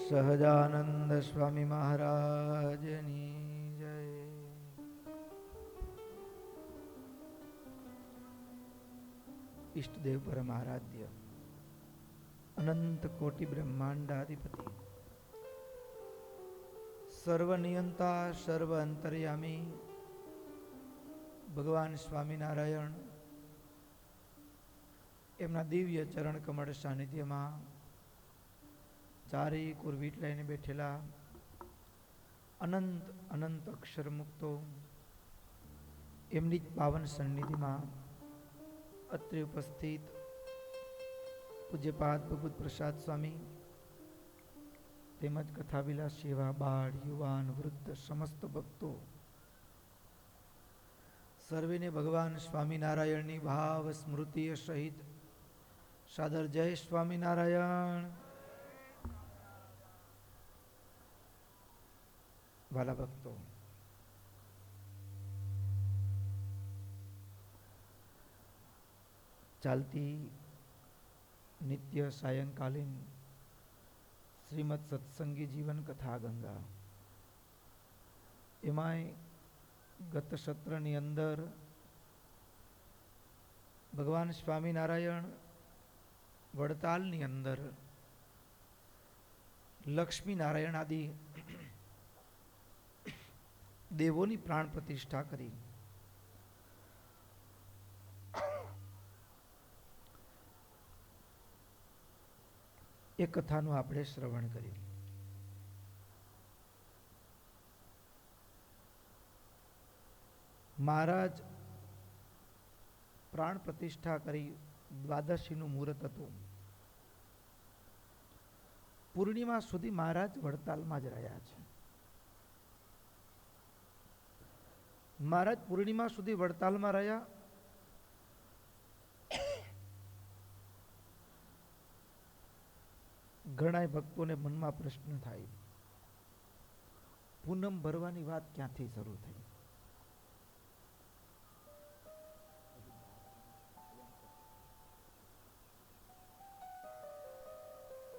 સહજાનંદ સ્વામી મહારાજની જય. ઈષ્ટદેવ પરમ આરાધ્ય અનંત કોટી બ્રહ્માંડાધિપતિ સર્વનિયંતા સર્વ અંતર્યામી ભગવાન સ્વામિનારાયણ એમના દિવ્ય ચરણ કમળ સાનિધ્યમાં ચારે કુરવીટ લઈને બેઠેલા અનંત અનંત અક્ષર મુક્તો એમની જ પાવન સન્નિધિમાં અત્રે ઉપસ્થિત પૂજ્યપાદ ભગવત પ્રસાદ સ્વામી તેમજ કથાવિલાસી એવા બાળ યુવાન વૃદ્ધ સમસ્ત ભક્તો સર્વેને ભગવાન સ્વામિનારાયણની ભાવ સ્મૃતિ સહિત સાદર જય સ્વામિનારાયણ. વાલા ભક્તો, ચાલતી નિત્ય સાયંકાલીન શ્રીમદ સત્સંગી જીવન કથા ગંગા એમાંય ગત સત્રની અંદર ભગવાન સ્વામિનારાયણ વડતાલની અંદર લક્ષ્મીનારાયણ આદિ દેવોની પ્રાણ પ્રતિષ્ઠા કરી. એ કથાનું આપણે શ્રવણ કર્યું. મહારાજ પ્રાણ પ્રતિષ્ઠા કરી. દ્વાદશીનું મુહૂર્ત હતું. પૂર્ણિમા સુધી મહારાજ વડતાલમાં જ રહ્યા છે. મહારાજ પૂર્ણિમા સુધી વડતાલમાં રહ્યા. ઘણા ભક્તોને મનમાં પ્રશ્ન થાય, પૂનમ ભરવાની વાત ક્યાંથી શરૂ થઈ?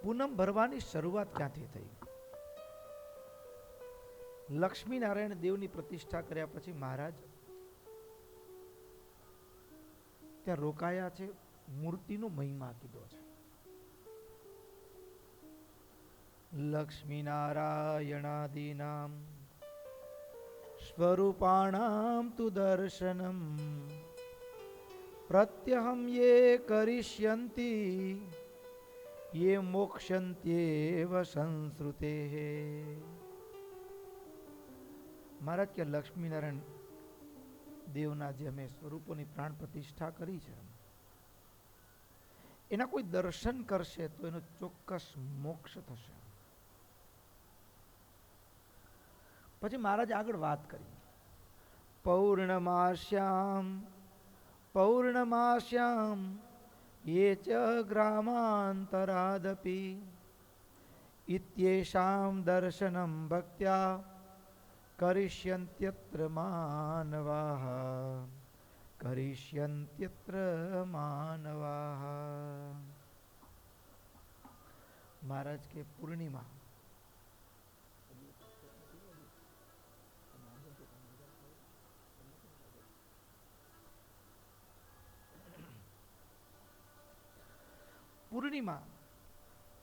પૂનમ ભરવાની શરૂઆત ક્યાંથી થઈ? લક્ષ્મીનારાયણ દેવની પ્રતિષ્ઠા કર્યા પછી મહારાજ ત્યાં રોકાયા છે. મૂર્તિનો મહિમા કીધો છે. લક્ષ્મીનારાયણાદીનામ સ્વરૂપાણામ તુ દર્શનમ પ્રત્યહમ યે કરિષ્યંતિ યે મોક્ષંત્યેવ સંસ્રુતે. મહારાજ કે લક્ષ્મીનારાયણ દેવના જે અમે સ્વરૂપોની પ્રાણ પ્રતિષ્ઠા કરી છે, એના કોઈ દર્શન કરશે તો એનો ચોક્કસ મોક્ષ થશે. પછી મહારાજ આગળ વાત કરી. પૌર્ણમાસ્યામ યે ચ ગ્રામાંતરાદપી ઇત્યેષામ દર્શનમ ભક્ત્યા કરિષ્યન્ત્યત્ર માનવાઃ. કરિષ્યન્ત્યત્ર માનવાઃ. મહારાજ કે પૂર્ણિમા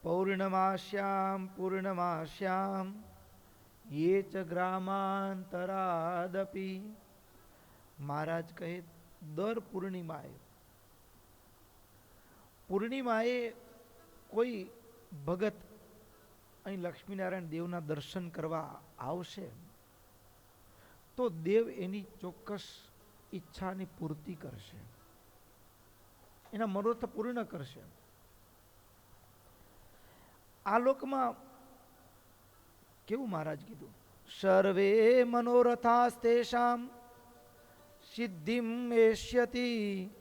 પૌર્ણમાસ્યામ યે ચ ગ્રામાંતરાદપી. મહારાજ કહે દર પૂર્ણિમાએ કોઈ ભગત અહીં લક્ષ્મીનારાયણ દેવના દર્શન કરવા આવશે તો દેવ એની ચોક્કસ ઈચ્છાની પૂર્તિ કરશે, એના મનોરથ પૂર્ણ કરશે. આ લોકમાં કેવું મહારાજ કીધું? સર્વે મનોરથાસ્તેષામ સિદ્ધિમ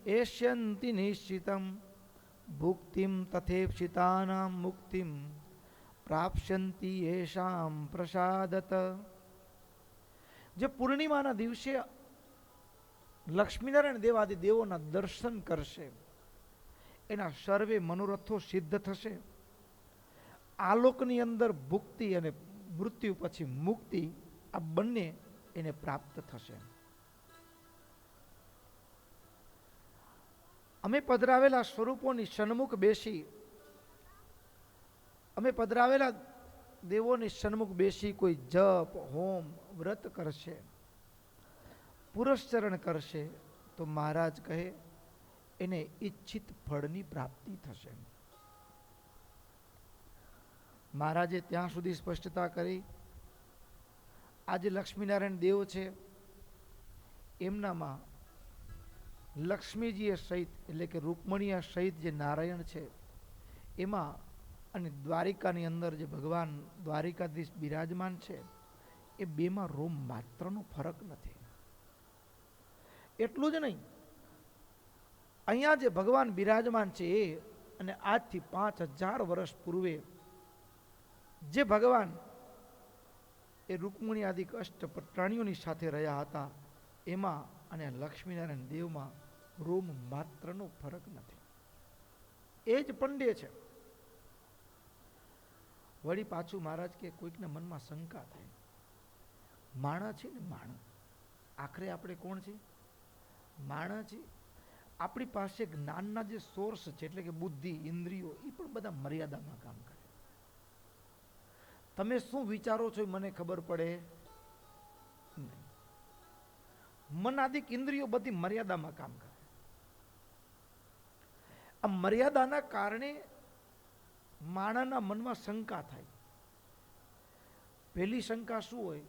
એષ્યંતિ નિશ્ચિતમ ભુક્તિમ તથેપ્સિતાનામ મુક્તિમ પ્રાપ્સ્યંતિ એષામ પ્રસાદત. જે પૂર્ણિમાના દિવસે લક્ષ્મીનારાયણ દેવાદિ દેવોના દર્શન કરશે એના સર્વે મનોરથો સિદ્ધ થશે આલોકની અંદર ભુક્તિ અને મૃત્યુ પછી મુક્તિ, આ બંને એને પ્રાપ્ત થશે. અમે પધરાવેલા સ્વરૂપોની સન્મુખ બેસી, અમે પધરાવેલા દેવોની સન્મુખ બેસી કોઈ જપ, હોમ, વ્રત કરશે, પુરસ્ચરણ કરશે, તો મહારાજ કહે એને ઈચ્છિત ફળની પ્રાપ્તિ થશે. મહારાજે ત્યાં સુધી સ્પષ્ટતા કરી. આજે લક્ષ્મીનારાયણ દેવ છે, એમનામાં લક્ષ્મીજીએ સહિત એટલે કે રૂકમણીયા સહિત જે નારાયણ છે એમાં, અને દ્વારિકાની અંદર જે ભગવાન દ્વારિકાધીશ બિરાજમાન છે, એ બેમાં રોમ માત્રનો ફરક નથી. એટલું જ નહીં, અહીંયા જે ભગવાન બિરાજમાન છે એ, અને આજથી 5000 વર્ષ પૂર્વે જે ભગવાન એ રૂકમણી આદિક અષ્ટ પ્રાણીઓની સાથે રહ્યા હતા, એમાં અને લક્ષ્મીનારાયણ દેવમાં રોમ માત્રનો ફરક નથી. એ જ પંડે છે. વળી પાછું મહારાજ કે કોઈકના મનમાં શંકા થાય, માણા છે ને, માણા આખરે આપણે કોણ છે? માણા છે. આપણી પાસે જ્ઞાનના જે સોર્સ છે એટલે કે બુદ્ધિ, ઇન્દ્રિયો, એ પણ બધા મર્યાદામાં કામ કરે. તમે શું વિચારો છો મને ખબર પડે નહીં. મનાદિક ઇન્દ્રિયો બધી મર્યાદામાં કામ કરે. આ મર્યાદાના કારણે માણસના મનમાં શંકા થાય. પહેલી શંકા શું હોય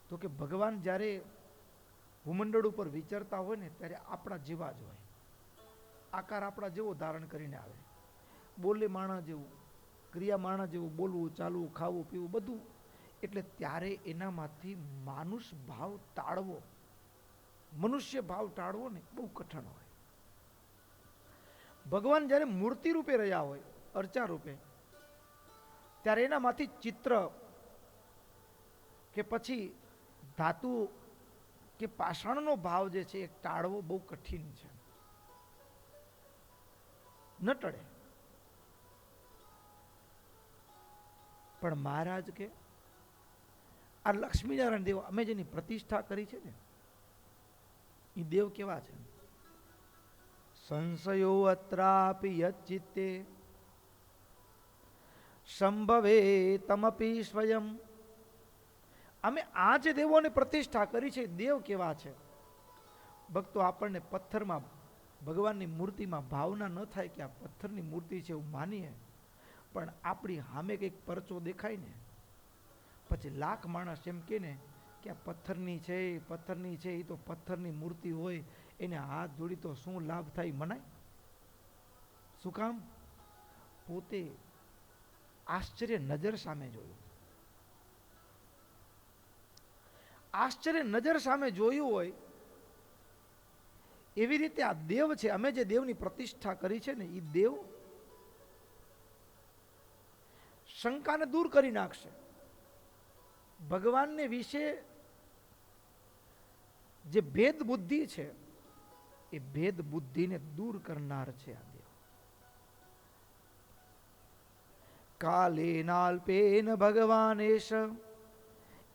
તો કે ભગવાન જ્યારે ભૂમંડળ ઉપર વિચરતા હોય ને, ત્યારે આપણા જેવા જ હોય. આકાર આપણા જેવો ધારણ કરીને આવે, બોલે માણસ જેવું, ક્રિયા માણસ જેવું, બોલવું, ચાલવું, ખાવું, પીવું બધું. એટલે ત્યારે એનામાંથી માનુષ ભાવ ટાળવો, મનુષ્ય ભાવ ટાળવો ને બહુ કઠણ હોય. ભગવાન જ્યારે મૂર્તિ રૂપે રહ્યા હોય, અર્ચા રૂપે, ત્યારે એનામાંથી ચિત્ર કે પછી ધાતુ કે પાષાણનો ભાવ જે છે એ ટાળવો બહુ કઠિન છે, ન ટળે. પણ મહારાજ કે આ લક્ષ્મીનારાયણ દેવ અમે જેની પ્રતિષ્ઠા કરી છે ને, એ દેવ કેવા છે? સંશયો અત્રાપી યચ્ચિત્તે સંભવે તમપી સ્વયં. અમે આ જે દેવોને પ્રતિષ્ઠા કરી છે, દેવ કેવા છે? ભક્તો, આપણને પથ્થરમાં ભગવાનની મૂર્તિમાં ભાવના ન થાય કે આ પથ્થરની મૂર્તિ છે એવું માનીએ, પણ આપણી સામે કંઈક પરચો દેખાય ને, પછી લાખ માણસ એમ કે ને કે આ પથ્થરની છે, પથ્થરની છે, એ તો પથ્થરની મૂર્તિ હોય, એને હાથ જોડી તો શું લાભ થાય? મનાય? શું કામ? પોતે આશ્ચર્ય નજર સામે જોયું. આશ્ચર્ય નજર સામે જોયું હોય એવી રીતે આ દેવ છે. અમે જે દેવની પ્રતિષ્ઠા કરી છે ને, એ દેવ શંકાને દૂર કરી નાખશે. ભગવાનને વિશે જે ભેદ બુદ્ધિ છે, એ ભેદ બુદ્ધિને દૂર કરનાર છે આ દેવ. કાલેનાલ્પેન ભગવાનેશ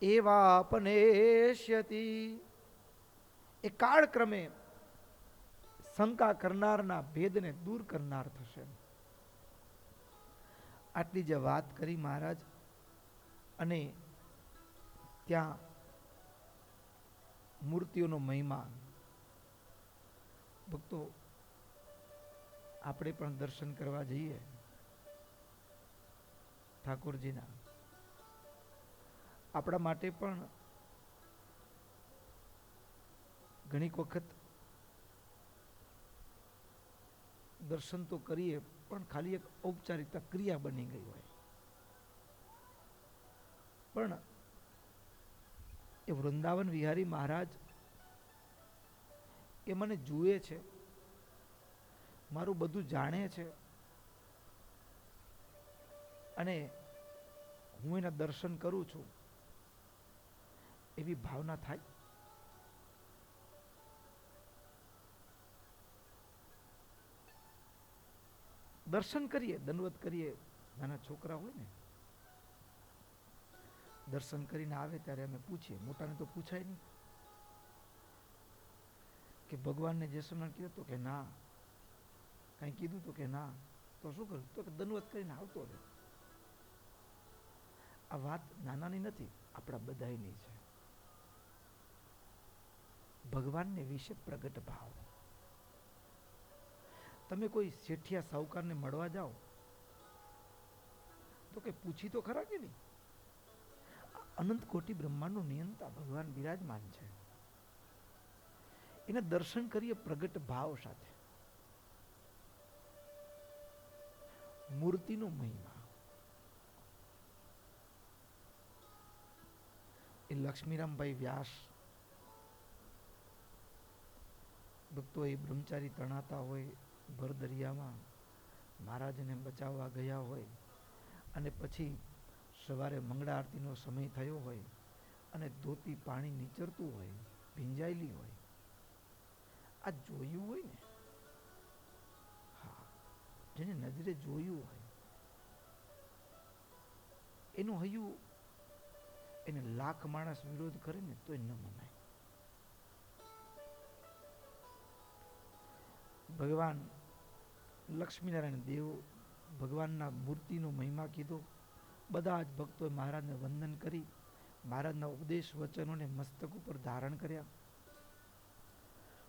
એવાપનેષ્યતિ. એ કાળક્રમે શંકા કરનારના ભેદને દૂર કરનાર થશે. આટલી જે વાત કરી મહારાજ, અને ત્યાં મૂર્તિઓનો મહિમા, ભક્તો આપણે પણ દર્શન કરવા જઈએ ઠાકોરજીના, આપણા માટે પણ ઘણીક વખત દર્શન તો કરીએ, પણ ખાલી એક ઔપચારિકતા ક્રિયા બની ગઈ હોય. પણ એ વૃંદાવન વિહારી મહારાજ એ મને જુએ છે, મારું બધું જાણે છે, અને હું એના દર્શન કરું છું, એવી ભાવના થાય. દર્શન કરીએ, દંડવત કરીએ, નાના છોકરા હોય ને દર્શન કરીને આવે ત્યારે અમે પૂછીએ, મોટાને તો પૂછાય નહીં કે ભગવાનને જય સ્વામિનારાયણ કીધું તો કે ના, કઈ કીધું તો કે ના, તો શું કર્યું તો કે દંડવત કરીને આવતો રહે. આ વાત નાનાની નથી, આપણા બધાની છે. ભગવાનને વિશે પ્રગટ ભાવ. તમે કોઈ શેઠિયા સાહુકારને મળવા જાઓ તો કે પૂછી તો ખરા કે નહીં. અનંત કોટી બ્રહ્માંડનું નિયંતા ભગવાન બિરાજમાન છે, એને દર્શન કરીએ પ્રગટ ભાવ સાથે. મૂર્તિનો મહિમા એ લક્ષ્મીરામભાઈ વ્યાસ ભક્તો એ બ્રહ્મચારી તણાતા હોય ભર દરિયામાં, મહારાજને બચાવવા ગયા હોય અને પછી સવારે મંગળા આરતીનો સમય થયો હોય અને ધોતી પાણી નીચરતું હોય, ભીંજાયેલી હોય. આ જોયું હોય ને, હા, જેને નજરે જોયું હોય એનું હૈયું એને લાખ માણસ વિરોધ કરે ને તો ન મનાય. ભગવાન લક્ષ્મીનારાયણ દેવ ભગવાનના મૂર્તિનો મહિમા કીધો. બધા જ ભક્તોએ મહારાજને વંદન કરી મહારાજના ઉપદેશ વચનોને મસ્તક ઉપર ધારણ કર્યા.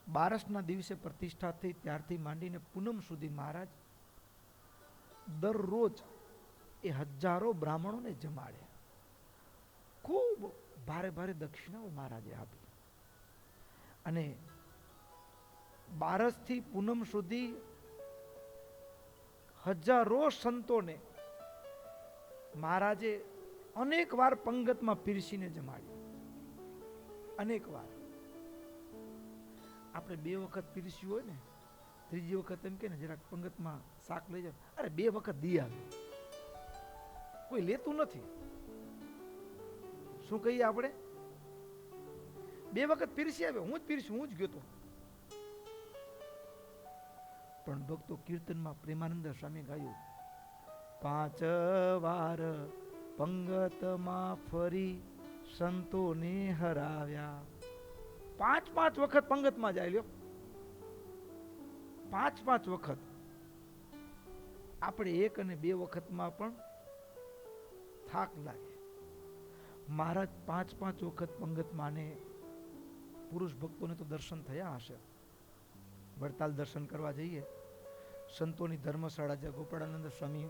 બારસના દિવસે પ્રતિષ્ઠા થઈ ત્યારથી માંડીને પૂનમ સુધી મહારાજ દરરોજ એ હજારો બ્રાહ્મણોને જમાડ્યા. ખૂબ ભારે ભારે દક્ષિણાઓ મહારાજે આપી અને બારસથી પૂનમ સુધી હજારો સંતોને મહારાજે અનેક વાર પંગતમાં પીરસીને જમાડ્યા. અનેક વાર. આપણે 2 વખત પીરસ્યું હોય ને, ત્રીજી વખત એમ કે ને જરાક પંગતમાં શાક લઈ જાવ, અરે 2 વખત દી આવે, કોઈ લેતું નથી. શું કહીએ આપણે? 2 વખત પીરસી આવે, હું જ પીરસ્યું, હું જ ગયો તો. પણ ભક્તો કીર્તનમાં પ્રેમાનંદ સ્વામી ગાયું, 5 વાર પંગતમાં ફરી સંતોને હરાવ્યા. 5 વખત પંગતમાં જાય લ્યો, 5 વખત. આપણે 1 અને 2 વખતમાં પણ થાક લાગે. મહારાજ 5 વખત પંગતમાં ને પુરુષ ભક્તોને તો દર્શન થયા હશે. વડતાલ દર્શન કરવા જઈએ, સંતોની ધર્મશાળા જે ગોપાળાનંદ સ્વામી,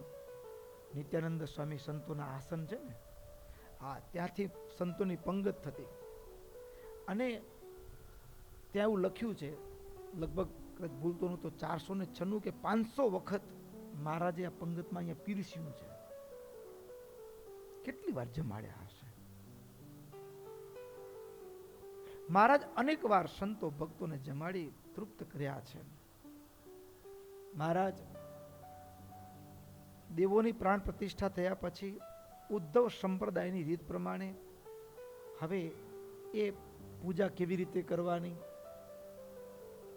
નિત્યાનંદ સ્વામી સંતોના આસન છે ને, હા, ત્યાંથી સંતોની પંગત થતી. અને ત્યાં એવું લખ્યું છે, લગભગ ભૂલતો નહોતો 496 કે 500 વખત મહારાજે આ પંગતમાં અહીંયા પીરસ્યું છે. કેટલી વાર જમાડ્યા હશે મહારાજ. અનેક વાર સંતો ભક્તોને જમાડી તૃપ્ત કર્યા છે. મહારાજ દેવોની પ્રાણ પ્રતિષ્ઠા થયા પછી ઉદ્ધવ સંપ્રદાયની રીત પ્રમાણે હવે એ પૂજા કેવી રીતે કરવાની,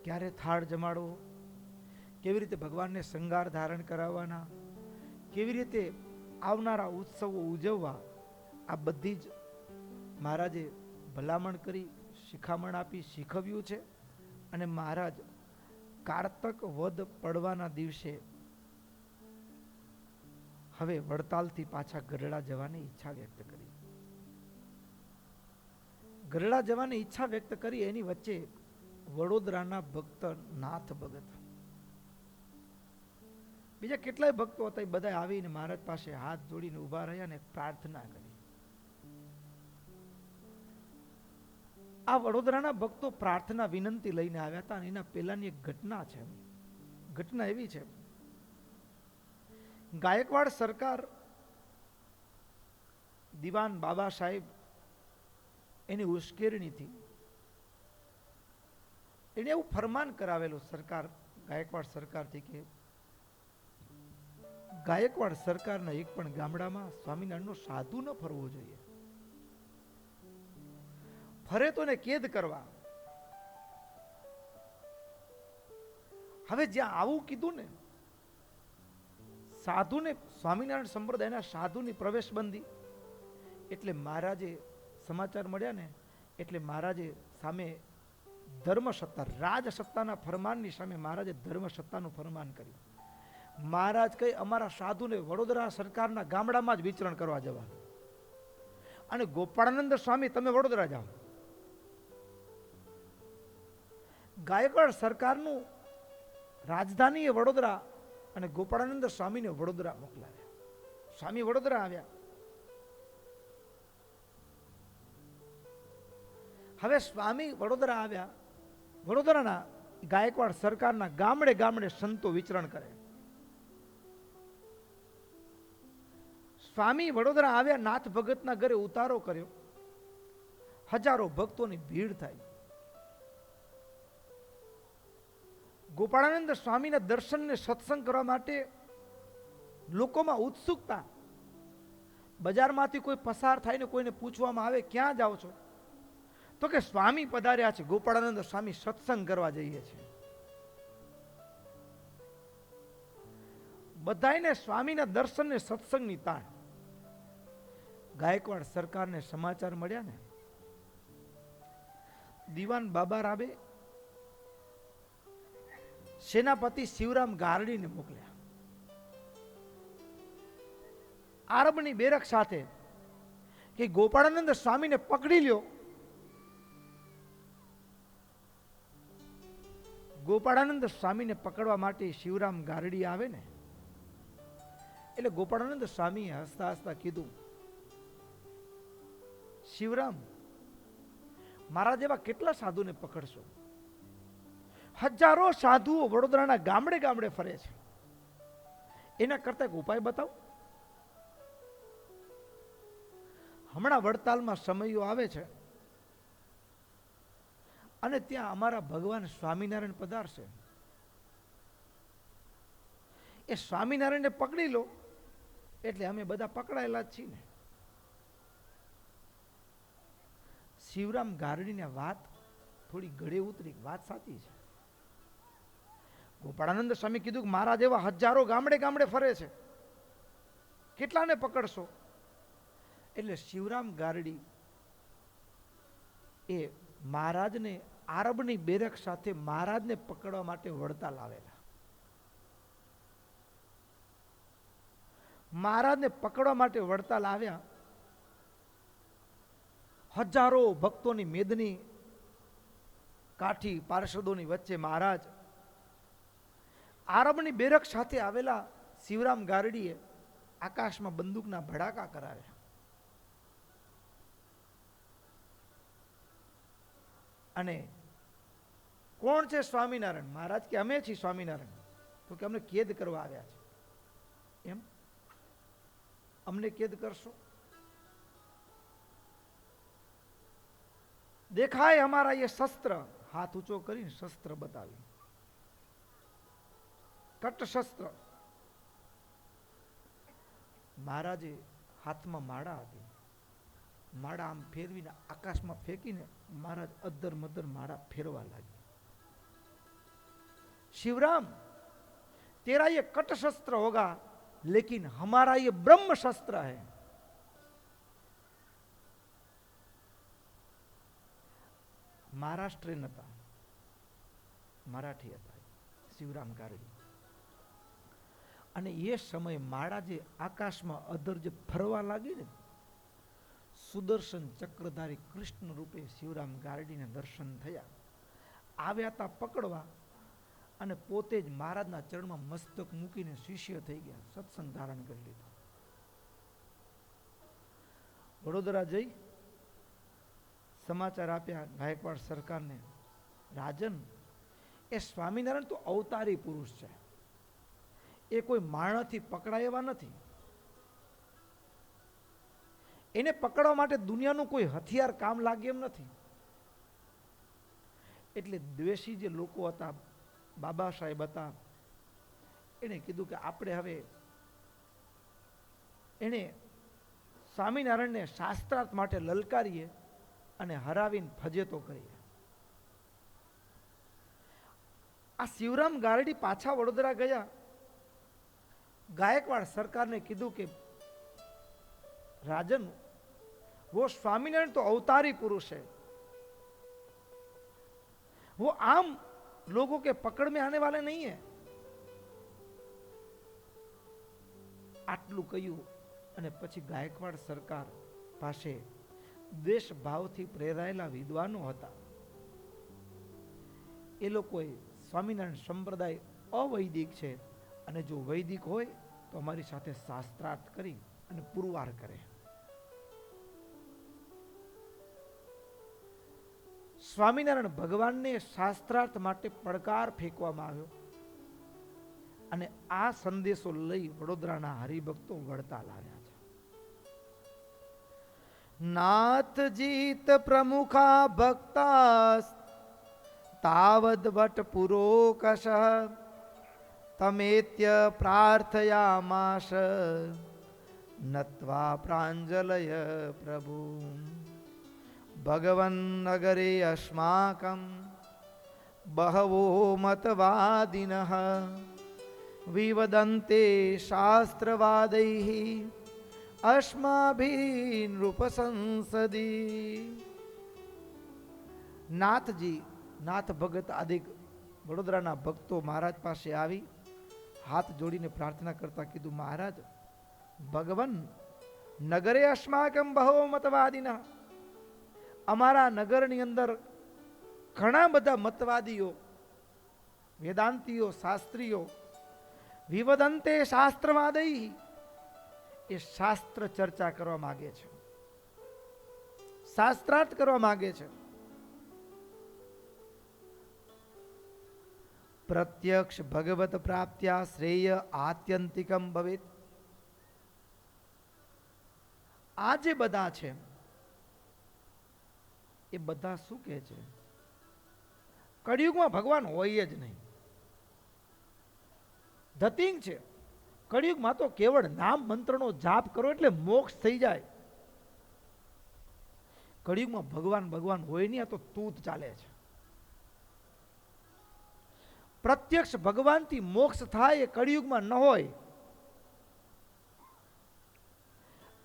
ક્યારે થાળ જમાડવો, કેવી રીતે ભગવાનને શૃંગાર ધારણ કરાવવાના, કેવી રીતે આવનારા ઉત્સવો ઉજવવા, આ બધી જ મહારાજે ભલામણ કરી, શિખામણ આપી, શીખવ્યું છે. અને મહારાજ કારતક વદ પડવાના દિવસે હવે વડતાલથી પાછા ગઢડા જવાની ઈચ્છા વ્યક્ત કરી. ગઢડા જવાની ઈચ્છા વ્યક્ત કરી. એની વચ્ચે વડોદરાના ભક્ત નાથ ભગત, બીજા કેટલાય ભક્તો હતા, એ બધા આવીને મહારાજ પાસે હાથ જોડીને ઉભા રહ્યા ને પ્રાર્થના કરી. આ વડોદરાના ભક્તો પ્રાર્થના વિનંતી લઈને આવ્યા હતા. અને એના પહેલાની એક ઘટના છે. ઘટના એવી છે, ગાયકવાડ સરકાર, દિવાન બાબા સાહેબ, એની ઉશ્કેરણીથી એને એવું ફરમાન કરાવેલું સરકાર, ગાયકવાડ સરકારથી, કે ગાયકવાડ સરકારના એક પણ ગામડામાં સ્વામિનારાયણનો સાધુ ન ફરવો જોઈએ. ફરે તો ને કેદ કરવા. હવે જ્યાં આવું કીધું ને, સાધુને, સ્વામિનારાયણ સંપ્રદાયના સાધુની પ્રવેશબંધી એટલે મહારાજે સમાચાર મળ્યા ને એટલે મહારાજે સામે ધર્મસત્તા, રાજસત્તાના ફરમાનની સામે મહારાજે ધર્મસત્તાનું ફરમાન કર્યું. મહારાજ કઈ અમારા સાધુને વડોદરા સરકારના ગામડામાં જ વિચરણ કરવા જવા, અને ગોપાળાનંદ સ્વામી તમે વડોદરા જાઓ. ગાયકવાડ સરકારનું રાજધાની એ વડોદરા, અને ગોપાળાનંદ સ્વામીને વડોદરા મોકલાવ્યા. સ્વામી વડોદરા આવ્યા. હવે સ્વામી વડોદરા આવ્યા, વડોદરાના ગાયકવાડ સરકારના ગામડે ગામડે સંતો વિચરણ કરે. સ્વામી વડોદરા આવ્યા, નાથ ભગતના ઘરે ઉતારો કર્યો, હજારો ભક્તોની ભીડ થાય. ગોપાળાનંદ સ્વામીના દર્શનને સત્સંગ કરવા માટે લોકોમાં ઉત્સુકતા. બજારમાંથી કોઈ પસાર થાય ને કોઈને પૂછવામાં આવે ક્યાં જાઓ છો, તો કે સ્વામી પધાર્યા છે, ગોપાળાનંદ સ્વામી સત્સંગ કરવા જઈએ છે. બધાને સ્વામીના દર્શનને સત્સંગની તાણ. ગાયકવાડ સરકારને સમાચાર મળ્યા ને, દીવાન બાબા રાવે સેનાપતિ શિવરામ ગારડીને મોકલ્યા. આરબની બેરક સાથે કે ગોપાળાનંદ સ્વામીને પકડી લ્યો. ગોપાળાનંદ સ્વામીને પકડવા માટે શિવરામ ગારડી આવે ને એટલે ગોપાળાનંદ સ્વામીએ હસતા હસતા કીધું, શિવરામ, મારા જેવા કેટલા સાધુને પકડશો? હજારો સાધુઓ વડોદરાના ગામડે ગામડે ફરે છે, એના કરતા એક ઉપાય બતાવો. હમણાં વડતાલમાં સમયો આવે છે અને ત્યાં અમારા ભગવાન સ્વામિનારાયણ પધારશે. એ સ્વામિનારાયણને પકડી લો એટલે અમે બધા પકડાયેલા જ છીએ ને. શિવરામ ગારડીને વાત થોડી ગળે ઉતરી, વાત સાચી છે. ગોપાળાનંદ સ્વામી કીધું કે મારા જેવા હજારો ગામડે ગામડે ફરે છે, કેટલાને પકડશો? એટલે શિવરામ ગારડી એ મહારાજને આરબની બેરક સાથે મહારાજને પકડવા માટે વડતાલ આવેલા. મહારાજને પકડવા માટે વડતાલ આવ્યા. હજારો ભક્તોની મેદની કાઠી પાર્ષદોની વચ્ચે મહારાજ આરબની બેરક સાથે આવેલા શિવરામ ગારડીએ આકાશમાં બંદૂકના ભડાકા કરાવ્યા. અને કોણ છે? સ્વામિનારાયણ. મહારાજ કે અમે છીએ સ્વામિનારાયણ. તો કે અમને કેદ કરવા આવ્યા છે. એમ? અમને કેદ કરશો? દેખાય હમારા ये શસ્ત્ર. હાથ ઊંચો કરીને શસ્ત્ર બતાવી, કટ શસ્ત્ર. મહારાજે હાથમાં માળા હતી, માળા આમ ફેરવીને આકાશમાં ફેંકીને મહારાજ અદ્દર મદ્દર માળા ફેરવા લાગ્યા. शिवराम, तेरा ये कट शस्त्र होगा लेकिन हमारा ये ब्रह्म शस्त्र है. મહારાષ્ટ્રીયન હતા, મરાઠી હતા શિવરામ ગારડી. અને એ સમયે માળા જે આકાશમાં અધર જે ફરવા લાગી ને, સુદર્શન ચક્રધારી કૃષ્ણ રૂપે શિવરામ ગારડીને દર્શન થયા. આવ્યા હતા પકડવા અને પોતે જ મહારાજના ચરણમાં મસ્તક મૂકીને શિષ્ય થઈ ગયા, સત્સંગ ધારણ કરી લીધો. વડોદરા જઈ સમાચાર આપ્યા ગાયકવાડ સરકારને, રાજન, એ સ્વામિનારાયણ તો અવતારી પુરુષ છે, એ કોઈ માણસથી પકડાય એવા નથી. એને પકડવા માટે દુનિયાનું કોઈ હથિયાર કામ લાગે એમ નથી. એટલે દ્વેષી જે લોકો હતા, બાબા સાહેબ હતા, એને કીધું કે આપણે હવે એને સ્વામિનારાયણને શાસ્ત્રાર્થ માટે લલકારીએ અને હરાવીને ફજેતો કરીએ. આ શિવરામ ગારડી પાછા વડોદરા ગયા गायकवाड़ सरकार ने कीधु कि राजन, वो स्वामीनारायण तो अवतारी पुरुष है, वो आम लोगों के पकड़ में आने वाले नहीं है। आटलू कह्યું અને પછી ગાયકવાડ સરકાર પાસે દેશ ભાવથી પ્રેરાયેલા વિદ્વાનો હતા, એ લોકોએ સ્વામિનારાયણ સંપ્રદાય અવૈદિક છે અને જો વૈદિક હોય તો અમારી સાથે શાસ્ત્રાર્થ કરી અને પુરવાર કરે. સ્વામિનારાયણ ભગવાનને શાસ્ત્રાર્થ માટે પડકાર ફેંકવામાં આવ્યો અને આ સંદેશો લઈ વડોદરાના હરિભક્તો વળતા લાવ્યા છે. નાથજીત પ્રમુખા ભક્તા તાવદ વટ પુરોકશ તમેત્ય પ્રાર્થયામાશ નત્વા પ્રાંજલય પ્રભુ ભગવન નગરે અસ્માકં બહવો મતવાદિનઃ વિવદન્તે શાસ્ત્રવાદૈઃ અસ્માભી નૃપસંસદી. નાથજી, નાથ ભગત આદિ વડોદરાના ભક્તો મહારાજ પાસે આવી હાથ જોડીને પ્રાર્થના કરતા કીધું, મહારાજ, ભગવાન નગરે અસ્માકં બહવો મતવાદિના, અમારા નગરની અંદર ઘણા બધા મતવાદીઓ, વેદાંતીઓ, શાસ્ત્રીઓ, વિવદંતે શાસ્ત્રવાદૈ, એ શાસ્ત્ર ચર્ચા કરવા માંગે છે, શાસ્ત્રાર્થ કરવા માંગે છે. પ્રત્યક્ષ ભગવત પ્રાપ્ત્યા શ્રેય આત્યંતિકમ ભવેત. આ જે બધા છે એ બધા શું કહે છે? કળિયુગમાં ભગવાન હોય જ નહીં, ધતિંગ છે. કળિયુગમાં તો કેવળ નામ મંત્રનો જાપ કરો એટલે મોક્ષ થઈ જાય. કળિયુગમાં ભગવાન ભગવાન હોય નહીં, આ તો તૂત ચાલે છે. પ્રત્યક્ષ ભગવાનથી મોક્ષ થાય એ કળિયુગમાં ન હોય,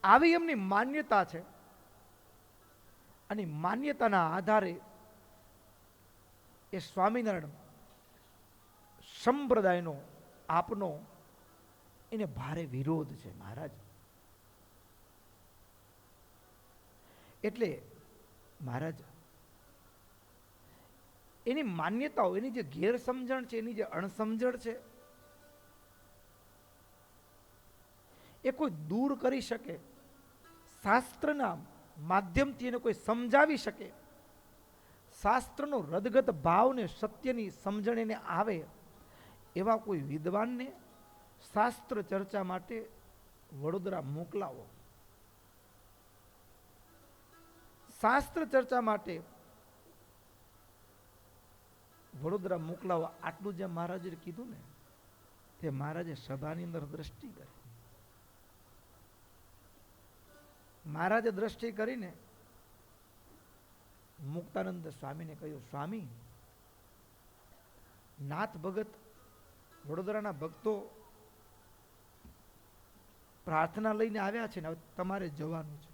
આવી એમની માન્યતા છે. અને માન્યતાના આધારે એ સ્વામિનારાયણ સંપ્રદાયનો આપનો એને ભારે વિરોધ છે મહારાજ. એટલે મહારાજ એની માન્યતાઓ, એની જે ગેરસમજણ છે, એની જે અણસમજણ છે, એ કોઈ દૂર કરી શકે, શાસ્ત્રના માધ્યમથી એને કોઈ સમજાવી શકે, શાસ્ત્રનો રદગત ભાવને સત્યની સમજણ એને આવે, એવા કોઈ વિદ્વાનને શાસ્ત્ર ચર્ચા માટે વડોદરા મોકલાવો. શાસ્ત્ર ચર્ચા માટે વડોદરા મોકલાવો. આટલું જે મહારાજે કીધું ને, તે મહારાજે સભાની અંદર દ્રષ્ટિ કરી. મહારાજે દ્રષ્ટિ કરીને મુક્તાનંદ સ્વામીને કહ્યું, સ્વામી, નાથ ભગત વડોદરાના ભક્તો પ્રાર્થના લઈને આવ્યા છે ને, હવે તમારે જવાનું છે.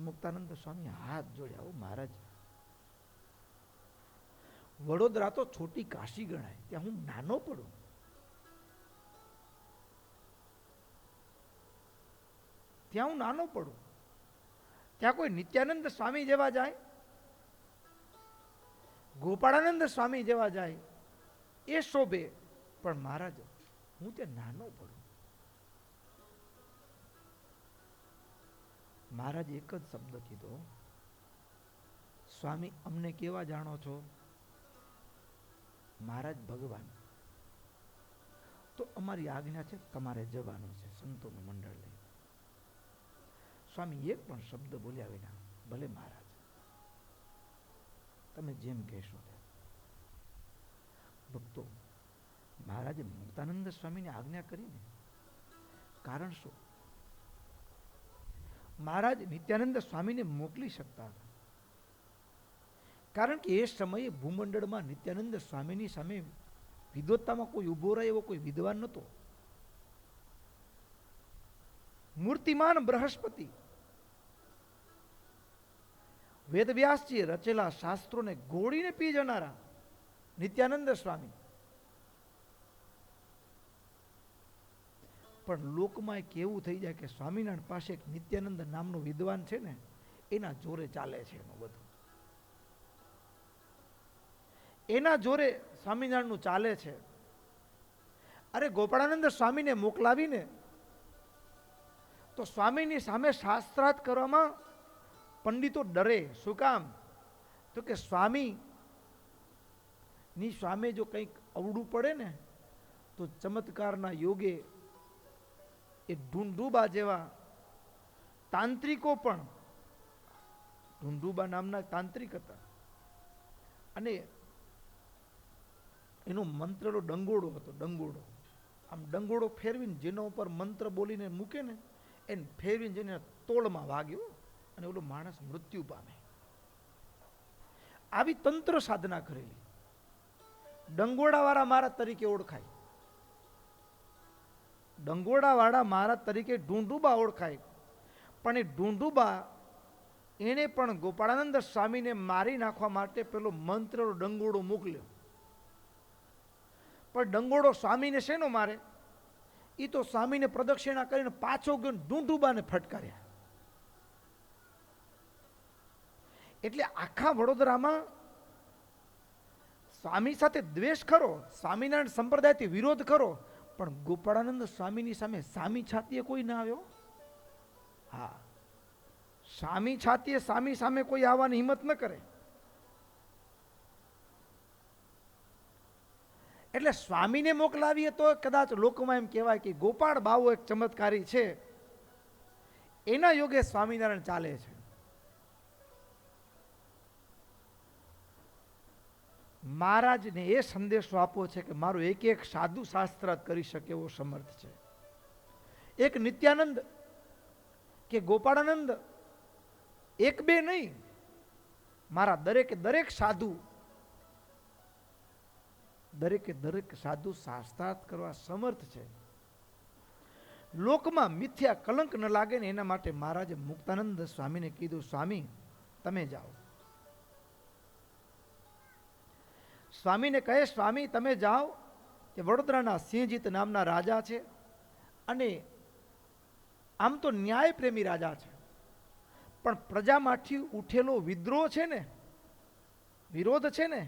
મુક્તાનંદ સ્વામી હાથ જોડ્યા, ઓ મહારાજ, વડોદરા તો છોટી કાશી ગણાય, ત્યાં હું નાનો પડું. ત્યાં હું નાનો પડું. ત્યાં કોઈ નિત્યાનંદ સ્વામી જેવા જાય, ગોપાળાનંદ સ્વામી જેવા જાય, એ શોભે. પણ મહારાજ, હું ત્યાં નાનો પડું. મહારાજ એક જ શબ્દ કીધો, સ્વામી, અમને કેવા જાણો છો? મહારાજ ભગવાન. તો અમારી આજ્ઞા છે, તમારે જવાનું છે સંતોનું મંડળ લઈ. સ્વામી એક પણ શબ્દ બોલ્યા વિના, ભલે મહારાજ, તમે જેમ કહેશો. ભક્તો, મહારાજે મુક્તાનંદ સ્વામીને આજ્ઞા કરીને કારણ શું? મહારાજ નિત્યાનંદ સ્વામીને મોકલી શકતા હતા, કારણ કે એ સમયે ભૂમંડળમાં નિત્યાનંદ સ્વામીની સામે વિદ્વત્તામાં કોઈ ઉભો રહે એવો કોઈ વિદ્વાન નહોતો. મૂર્તિમાન બૃહસ્પતિ, વેદવ્યાસજીએ રચેલા શાસ્ત્રોને ગોળીને પી જનારા નિત્યાનંદ સ્વામી. પણ લોકમાં એક એવું થઈ જાય કે સ્વામિનારાયણ પાસે એક નિત્યાનંદ નામનો વિદ્વાન છે ને, એના જોરે ચાલે છે એનું બધું. એના જોરે સ્વામિનારાયણનું ચાલે છે. અરે ગોપાળાનંદ સ્વામીને મોકલાવીને તો સ્વામીની સામે શાસ્ત્રાર્થ કરવામાં પંડિતો ડરે. શું કામ? તો કે સ્વામી ની સામે જો કંઈક અવળું પડે ને તો ચમત્કારના યોગે એ ઢૂંઢુબા જેવા તાંત્રિકો પણ, ઢૂંઢુબા નામના તાંત્રિક હતા, અને એનો મંત્રનો ડંગોળો હતો. ડંગોળો આમ ડંગોળો ફેરવીને જેનો ઉપર મંત્ર બોલીને મૂકે ને એને ફેરવીને જેને તોળમાં વાગ્યો અને ઓલો માણસ મૃત્યુ પામે. આવી તંત્ર સાધના કરેલી. ડંગોળાવાળા મહારાજ તરીકે ઓળખાય. ડંગોળાવાળા મહારાજ તરીકે ઢૂંઢુબા ઓળખાય. પણ એ ઢૂંઢુબા એને પણ ગોપાળાનંદ સ્વામીને મારી નાખવા માટે પેલો મંત્રનો ડંગોળો મોકલ્યો. પણ ડંગોળો સ્વામીને શેનો મારે? એ તો સ્વામીને પ્રદક્ષિણા કરીને પાછો ગયો ઢૂંઢુબાને ફટકાર્યા. એટલે આખા વડોદરામાં સ્વામી સાથે દ્વેષ ખરો, સ્વામિનારાયણ સંપ્રદાયથી વિરોધ ખરો, પણ ગોપાળાનંદ સ્વામીની સામે સામી છાતીએ કોઈ ના આવ્યો. હા, સામી છાતીએ સામી સામે કોઈ આવવાની હિંમત ન કરે. એટલે સ્વામીને મોકલાવીએ તો કદાચ લોકોમાં એમ કહેવાય કે ગોપાળ બાવો એક ચમત્કારી છે, એના યોગે સ્વામિનારાયણ ચાલે છે. મહારાજને એ સંદેશો આપવો છે કે મારું એક એક સાધુ શાસ્ત્ર કરી શકે એવો સમર્થ છે. એક નિત્યાનંદ કે ગોપાળાનંદ એક બે નહીં, મારા દરેકે દરેક સાધુ, દરેકે દરેક સાધુ શાસ્ત્રાર્થ કરવા સમર્થ છે. લોકમાં મિથ્યા કલંક ન લાગે ને એના માટે મહારાજે મુક્તાનંદ સ્વામીને કીધું, સ્વામી તમે જાઓ. સ્વામીને કહે, સ્વામી તમે જાઓ, કે વડોદરાના સિંહજીત નામના રાજા છે, અને આમ તો ન્યાય પ્રેમી રાજા છે, પણ પ્રજામાંથી ઉઠેલો વિદ્રોહ છે ને, વિરોધ છે ને,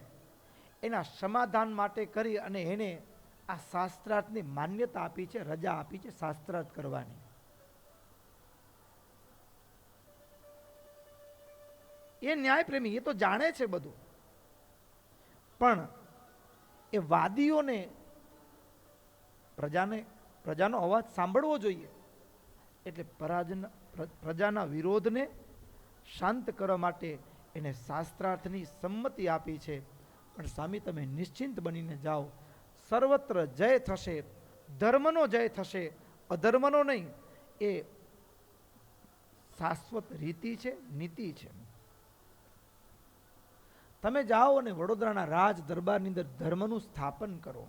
એના સમાધાન માટે કરી અને એને આ શાસ્ત્રાર્થની માન્યતા આપી છે, રજા આપી છે શાસ્ત્રાર્થ કરવાની. એ ન્યાય પ્રેમી, એ તો જાણે છે બધું, પણ એ વાદીઓને પ્રજાનો અવાજ સાંભળવો જોઈએ. એટલે પ્રજાના વિરોધને શાંત કરવા માટે એને શાસ્ત્રાર્થની સંમતિ આપી છે. પણ સ્વામી તમે નિશ્ચિંત બનીને જાઓ, સર્વત્ર જય થશે, ધર્મનો જય થશે, અધર્મનો નહીં. એ શાશ્વત રીતિ છે, નીતિ છે. તમે જાઓ અને વડોદરાના રાજ દરબારની અંદર ધર્મનું સ્થાપન કરો.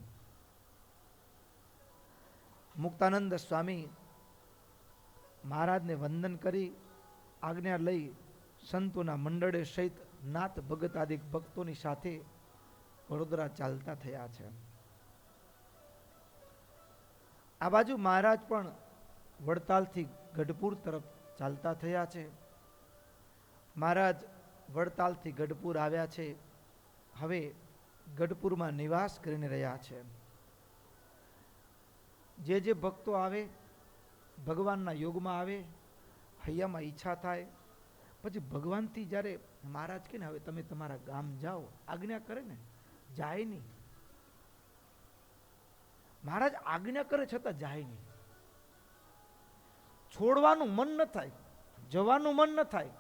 મુક્તાનંદ સ્વામી મહારાજને વંદન કરી આજ્ઞા લઈ સંતોના મંડળે સહિત નાથ ભગત આદિ ભક્તોની સાથે વડોદરા ચાલતા થયા છે. આ બાજુ મહારાજ પણ વડતાલથી ગઢપુર તરફ ચાલતા થયા છે. મહારાજ વડતાલથી ગઢપુર આવ્યા છે. હવે ગઢપુરમાં નિવાસ કરીને રહ્યા છે. જે જે ભક્તો આવે, ભગવાનના યોગમાં આવે, હૈયામાં ઈચ્છા થાય, પછી ભગવાનથી જ્યારે મહારાજ કહે ને હવે તમે તમારા ગામ જાઓ, આજ્ઞા કરે ને, જાય નહીં. મહારાજ આજ્ઞા કરે છતાં જાય નહીં. છોડવાનું મન ન થાય, જવાનું મન ન થાય.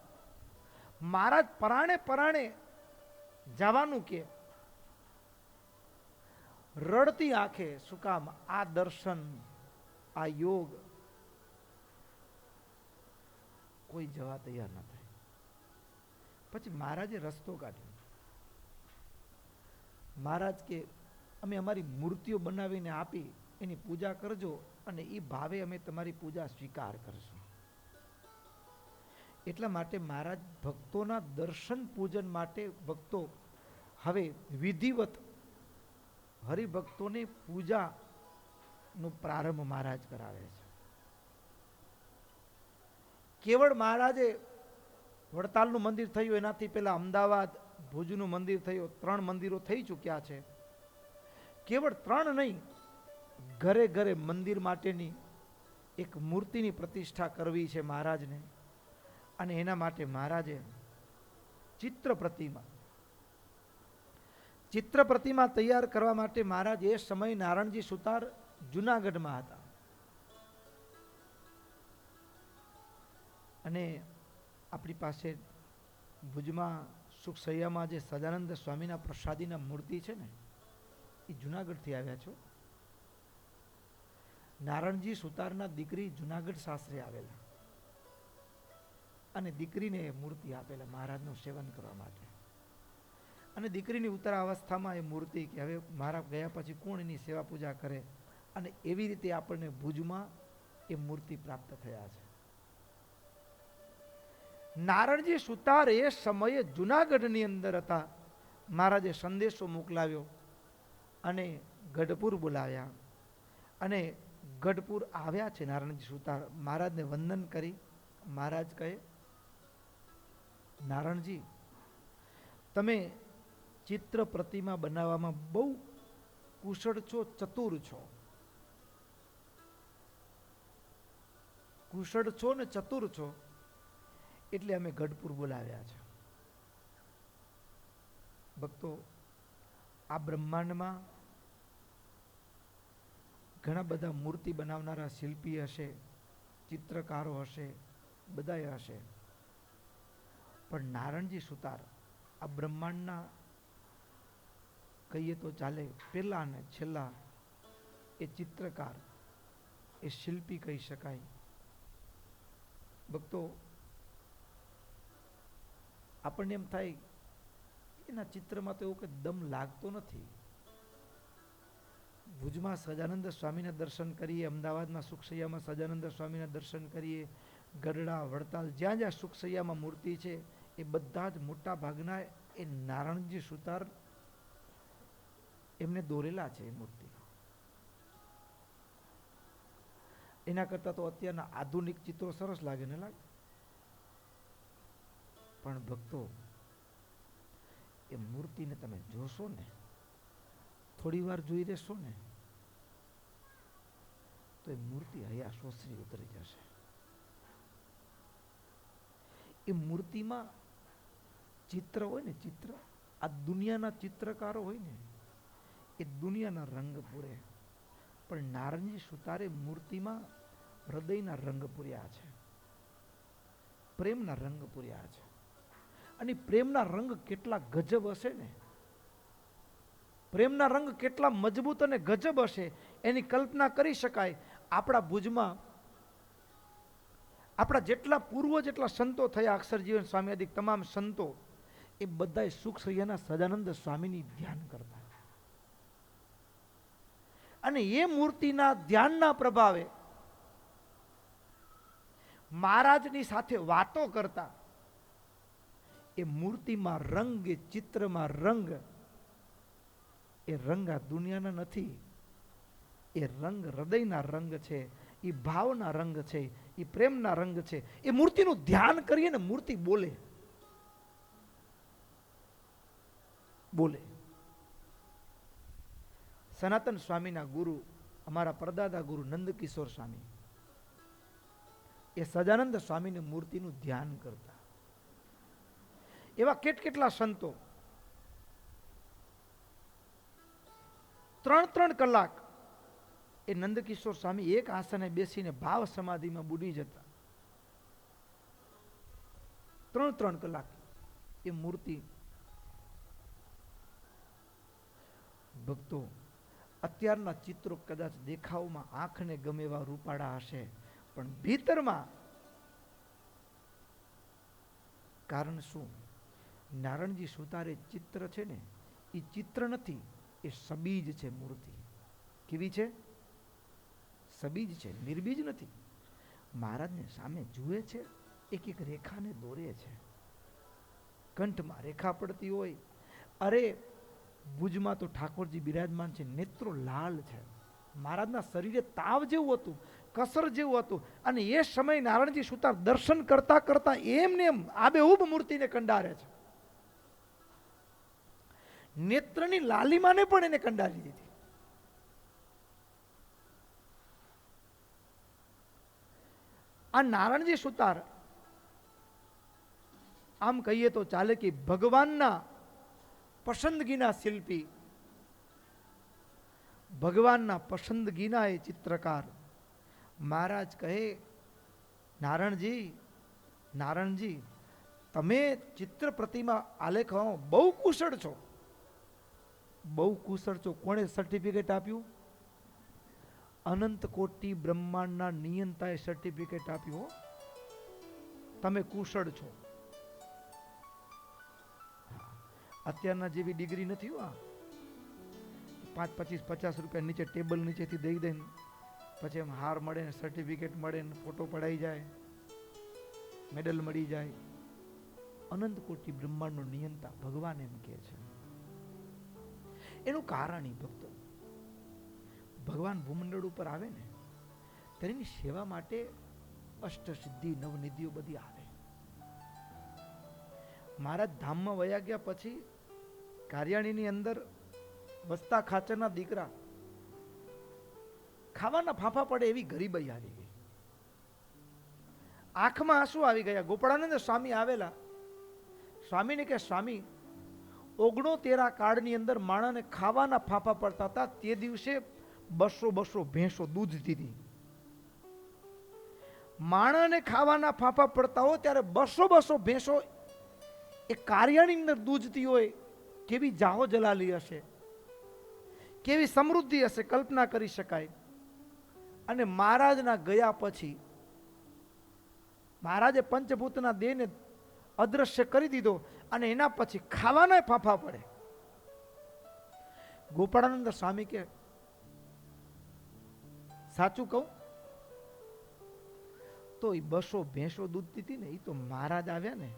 મહારાજ પરાણે પરાણે જવાનું કે રડતી આંખે. શું કામ? આ દર્શન, આ યોગ કોઈ જવા તૈયાર ન થાય. પછી મહારાજે રસ્તો કાઢ્યો. મહારાજ કે અમે અમારી મૂર્તિઓ બનાવીને આપી, એની પૂજા કરજો, અને એ ભાવે અમે તમારી પૂજા સ્વીકાર કરશું. એટલા માટે મહારાજ ભક્તોના દર્શન પૂજન માટે ભક્તો હવે વિધિવત હરિભક્તોને પૂજાનો પ્રારંભ મહારાજ કરાવે છે. કેવળ મહારાજે વડતાલનું મંદિર થયું એનાથી પહેલા અમદાવાદ ભુજનું મંદિર થયું, 3 મંદિરો થઈ ચૂક્યા છે. કેવળ 3 નહીં, ઘરે ઘરે મંદિર માટેની એક મૂર્તિની પ્રતિષ્ઠા કરવી છે મહારાજને. અને એના માટે મહારાજે ચિત્ર પ્રતિમા તૈયાર કરવા માટે મહારાજ એ સમય નારણજી સુતાર જુનાગઢમાં હતા. અને આપણી પાસે ભુજમાં સુખસૈયામાં જે સદાનંદ સ્વામીના પ્રસાદીના મૂર્તિ છે ને, એ જુનાગઢથી આવ્યા છો. નારણજી સુતારના દીકરી જુનાગઢ સાસરે આવેલા અને દીકરીને એ મૂર્તિ આપેલા મહારાજનું સેવન કરવા માટે. અને દીકરીની ઉત્તરાવસ્થામાં એ મૂર્તિ કે હવે મારા ગયા પછી કોણ એની સેવા પૂજા કરે, અને એવી રીતે આપણને ભુજમાં એ મૂર્તિ પ્રાપ્ત થયા છે. નારણજી સુતાર એ સમયે જુનાગઢની અંદર હતા. મહારાજે સંદેશો મોકલાવ્યો અને ગઢપુર બોલાવ્યા. અને ગઢપુર આવ્યા છે નારણજી સુતાર. મહારાજને વંદન કરી મહારાજ કહે, નારણજી, તમે ચિત્ર પ્રતિમા બનાવવામાં બહુ કુશળ છો, ચતુર છો. કુશળ છો ને ચતુર છો એટલે અમે ગઢપુર બોલાવ્યા છે. ભક્તો, આ બ્રહ્માંડમાં ઘણા બધા મૂર્તિ બનાવનારા શિલ્પી હશે, ચિત્રકારો હશે, બધાએ હશે, પણ નારણજી સુતાર આ બ્રહ્માંડના કહીએ તો ચાલે પહેલા અને છેલ્લા એ ચિત્રકાર, એ શિલ્પી કહી શકાય. ભક્તો, આપણને એમ થાય એના ચિત્રમાં તો એવું કે દમ લાગતો નથી. ભુજમાં સજાનંદ સ્વામીના દર્શન કરીએ, અમદાવાદમાં સુખસૈયામાં સજાનંદ સ્વામીના દર્શન કરીએ, ગઢડા, વડતાલ, જ્યાં જ્યાં સુખસૈયામાં મૂર્તિ છે એ બધા જ મોટા ભાગના એ નારણજી સુતાર એમને દોરેલા છે એ મૂર્તિ. એના કરતાં તો અત્યારના આધુનિક ચિત્રો સરસ લાગે ને લાગે. પણ ભક્તો, એ મૂર્તિને તમે જોશો ને, થોડી વાર જોઈ રહેશો ને, તો એ મૂર્તિ હૈયા શોષરી ઉતરી જશે. એ મૂર્તિમાં ચિત્ર હોય ને, ચિત્ર, આ દુનિયાના ચિત્રકારો હોય ને એ દુનિયાના રંગ પૂરે, પણ નારણજી સુતારે મૂર્તિમાં હૃદયના રંગ પૂર્યા છે, પ્રેમના રંગ પૂર્યા છે. અને પ્રેમના રંગ કેટલા ગજબ હશે ને, પ્રેમના રંગ કેટલા મજબૂત અને ગજબ હશે એની કલ્પના કરી શકાય. આપણા ભુજમાં આપણા જેટલા પૂર્વ જેટલા સંતો થયા, અક્ષરજીવન સ્વામી આદિ તમામ સંતો, એ બધા સુખસૈયાના સદાનંદ સ્વામીની ધ્યાન કરતા. અને એ મૂર્તિના ધ્યાનના પ્રભાવે મહારાજની સાથે વાતો કરતા. એ મૂર્તિમાં રંગ, એ ચિત્રમાં રંગ, એ રંગ આ દુનિયાના નથી. એ રંગ હૃદયના રંગ છે, એ ભાવના રંગ છે, એ પ્રેમના રંગ છે. એ મૂર્તિનું ધ્યાન કરીએ ને, મૂર્તિ બોલે બોલે. સનાતન સ્વામીના ગુરુ, અમારા પરદાદા ગુરુ નંદકિશોર સ્વામી, એ સજાનંદ સ્વામીની મૂર્તિનું ધ્યાન કરતા. એવા કેટલા સંતો 3 કલાક એ નંદકિશોર સ્વામી એક આસને બેસીને ભાવ સમાધિમાં બુડી જતા. 3 કલાક એ મૂર્તિ. ભક્તો, અત્યારના ચિત્રો કદાચ દેખાવમાં આંખને ગમે એવા રૂપાળા હશે, પણ ભીતરમાં કારણ શું? નારણજી સુતારે ચિત્ર છે ને, એ ચિત્ર નથી, એ સબીજ છે મૂર્તિ. કેવી છે? સબીજ છે, નિર્બીજ નથી. મહારાજને સામે જુએ છે, એક એક રેખાને દોરે છે. કંઠમાં રેખા પડતી હોય. અરે ભુજમાં તો ઠાકોરજી બિરાજમાન છે, નેત્રો લાલ છે. મહારાજના શરીરે તાવ જેવું હતું, કસર જેવું હતું. અને એ સમય નારાયણજી સુતાર દર્શન કરતા કરતા એમને એમ આબેહૂબ મૂર્તિને કંડારે છે. નેત્રની લાલીમાને પણ એને કંડારી દીધી. આ નારાયણજી સુતાર આમ કહીએ તો ચાલે કે ભગવાનના પસંદગીના શિલ્પી, ભગવાનના પસંદગીના એ ચિત્રકાર. મહારાજ કહે, નારાયણજી તમે ચિત્ર પ્રતિમા આલેખવામાં બહુ કુશળ છો, બહુ કુશળ છો. કોણે સર્ટિફિકેટ આપ્યું? અનંત કોટી બ્રહ્માંડના નિયંતાએ સર્ટિફિકેટ આપ્યું. તમે કુશળ છો. અત્યારના જેવી ડિગ્રી નથી. 5, 25, 50 રૂપિયા નીચે ટેબલ નીચેથી દઈ દઈને પછી એમ હાર મળે ને સર્ટિફિકેટ મળે ને ફોટો પડાઈ જાય, મેડલ મળી જાય. અનંત કોટી બ્રહ્માંડનો નિયંતા ભગવાન એમ કહે છે. એનું કારણ એ ભક્તો, ભગવાન ભૂમંડળ ઉપર આવે ને તેની સેવા માટે અષ્ટસિદ્ધિ નવનિધિઓ બધી આવે. મહારાજ ધામમાં વયા ગયા પછી કાર્યાણીની અંદર વસતા ખાચરના દીકરા ખાવાના ફાફા પડે એવી ગરીબાઈ આવી ગઈ. આંખમાં આંસુ આવી ગયા. ગોપાળાનંદ સ્વામી આવેલા. સ્વામીને કે સ્વામી, 69 કાળની અંદર માણસને ખાવાના ફાફા પડતા હતા. તે દિવસે 200 ભેંસો દૂધ દીધી. માણસને ખાવાના ફાફા પડતા હોય ત્યારે 200 ભેંસો એ કાર્યાની અંદર દૂધતી હોય, કેવી જાહો જલાલી હશે, કેવી સમૃદ્ધિ હશે, કલ્પના કરી શકાય. અને મહારાજના ગયા પછી મહારાજે પંચભૂતના દેહને અદ્રશ્ય કરી દીધો અને એના પછી ખાવાના ફાફા પડે. ગોપાળાનંદ સ્વામી કે સાચું કહું તો એ 200 ભેંસો દૂધ દીધી ને, એ તો મહારાજ આવ્યા ને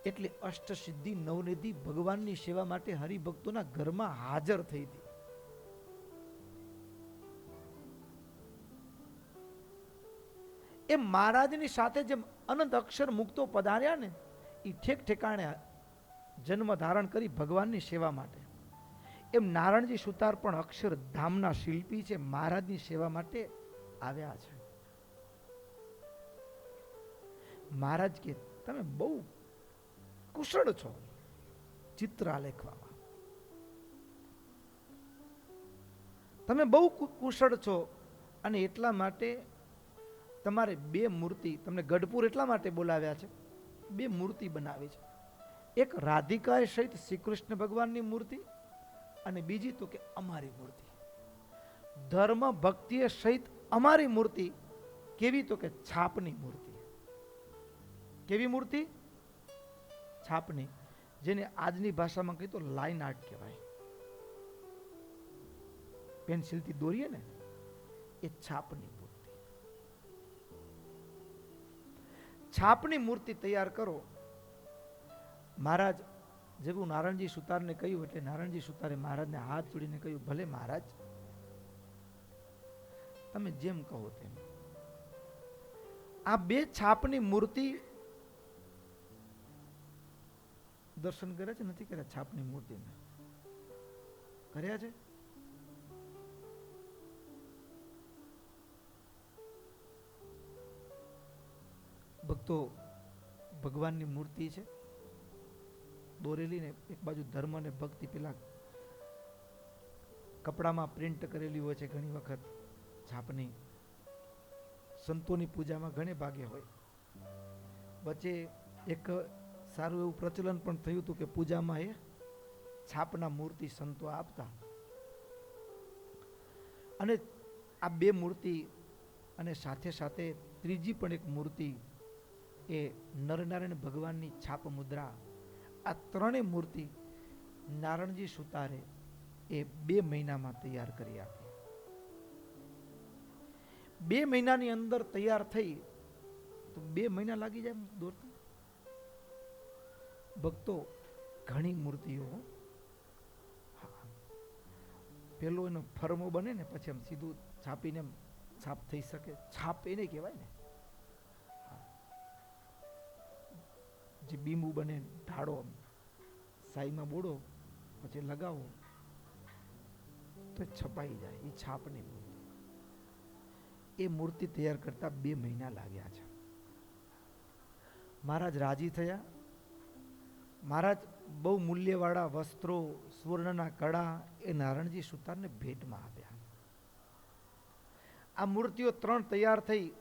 એટલે અષ્ટસિદ્ધિ નવનિધિ ભગવાનની સેવા માટે હરિભક્તોના ઘરમાં હાજર થઈ હતી. એ મહારાજની સાથે જેમ અનંત અક્ષર મુક્તો પધાર્યા ને, એ ઠેક ઠેકાણે જન્મ ધારણ કરી ભગવાનની સેવા માટે, એમ નારાયણજી સુતાર પણ અક્ષરધામના શિલ્પી છે, મહારાજની સેવા માટે આવ્યા છે. મહારાજ કે તમે બહુ કુશળ છો ચિત્ર આલેખવામાં, તમે બહુ કુશળ છો અને એટલા માટે તમારે 2 મૂર્તિ, તમને ગઢપુર એટલા માટે બોલાવ્યા છે, 2 મૂર્તિ બનાવી છે. એક રાધિકાએ સહિત શ્રી કૃષ્ણ ભગવાનની મૂર્તિ અને બીજી તો કે અમારી મૂર્તિ, ધર્મ ભક્તિએ સહિત અમારી મૂર્તિ. કેવી તો કે છાપની મૂર્તિ. કેવી મૂર્તિ? છાપની, જેને આજની ભાષામાં કહીએ તો લાઈન આર્ટ કહેવાય. પેન્સિલથી દોરીએ ને એ છાપની મૂર્તિ. છાપની મૂર્તિ તૈયાર કરો. મહારાજ જેવું નારાયણજી સુતારને કહ્યું એટલે નારાયણજી સુતારે મહારાજને હાથ જોડીને કહ્યું, ભલે મહારાજ, તમે જેમ કહો તેમ. આ 2 છાપની મૂર્તિ દર્શન કર્યા છે? નથી કર્યા? છાપની મૂર્તિ કર્યા છે? ભક્તો, ભગવાનની મૂર્તિ છે દોરેલી ને, એક બાજુ ધર્મ ને ભક્તિ પેલા કપડામાં પ્રિન્ટ કરેલી હોય છે ઘણી વખત છાપની. સંતોની પૂજામાં ઘણે ભાગે હોય. વચ્ચે એક સારું એવું પ્રચલન પણ થયું હતું કે પૂજામાં એ છાપના મૂર્તિ સંતો આપતા. અને આ 2 મૂર્તિ અને સાથે સાથે ત્રીજી પણ એક મૂર્તિ એ નરનારાયણ ભગવાનની છાપ મુદ્રા, આ 3 મૂર્તિ નારાયણજી સુતારે એ 2 મહિનામાં તૈયાર કરી આપી. 2 મહિનાની અંદર તૈયાર થઈ તો 2 મહિના લાગી જાય દોરતા. ભક્તો ઘણી મૂર્તિઓ પેલો એનો ફરમો બને ને પછી આમ સીધું છાપીને છાપ થઈ શકે. છાપ એને કહેવાય ને, જે બીંબુ બને ઢાળો સાઈમાં બોડો પછી લગાવો તો છપાઈ જાય, એ છાપની મૂર્તિ. એ મૂર્તિ તૈયાર કરતા 2 મહિના લાગ્યા છે. મહારાજ રાજી થયા. મહારાજ બહુ મૂલ્યવાળા વસ્ત્રો, સુવર્ણના કડા એ નારણજી સુતારને ભેટમાં આપ્યા. આ મૂર્તિઓ 3 તૈયાર થઈ.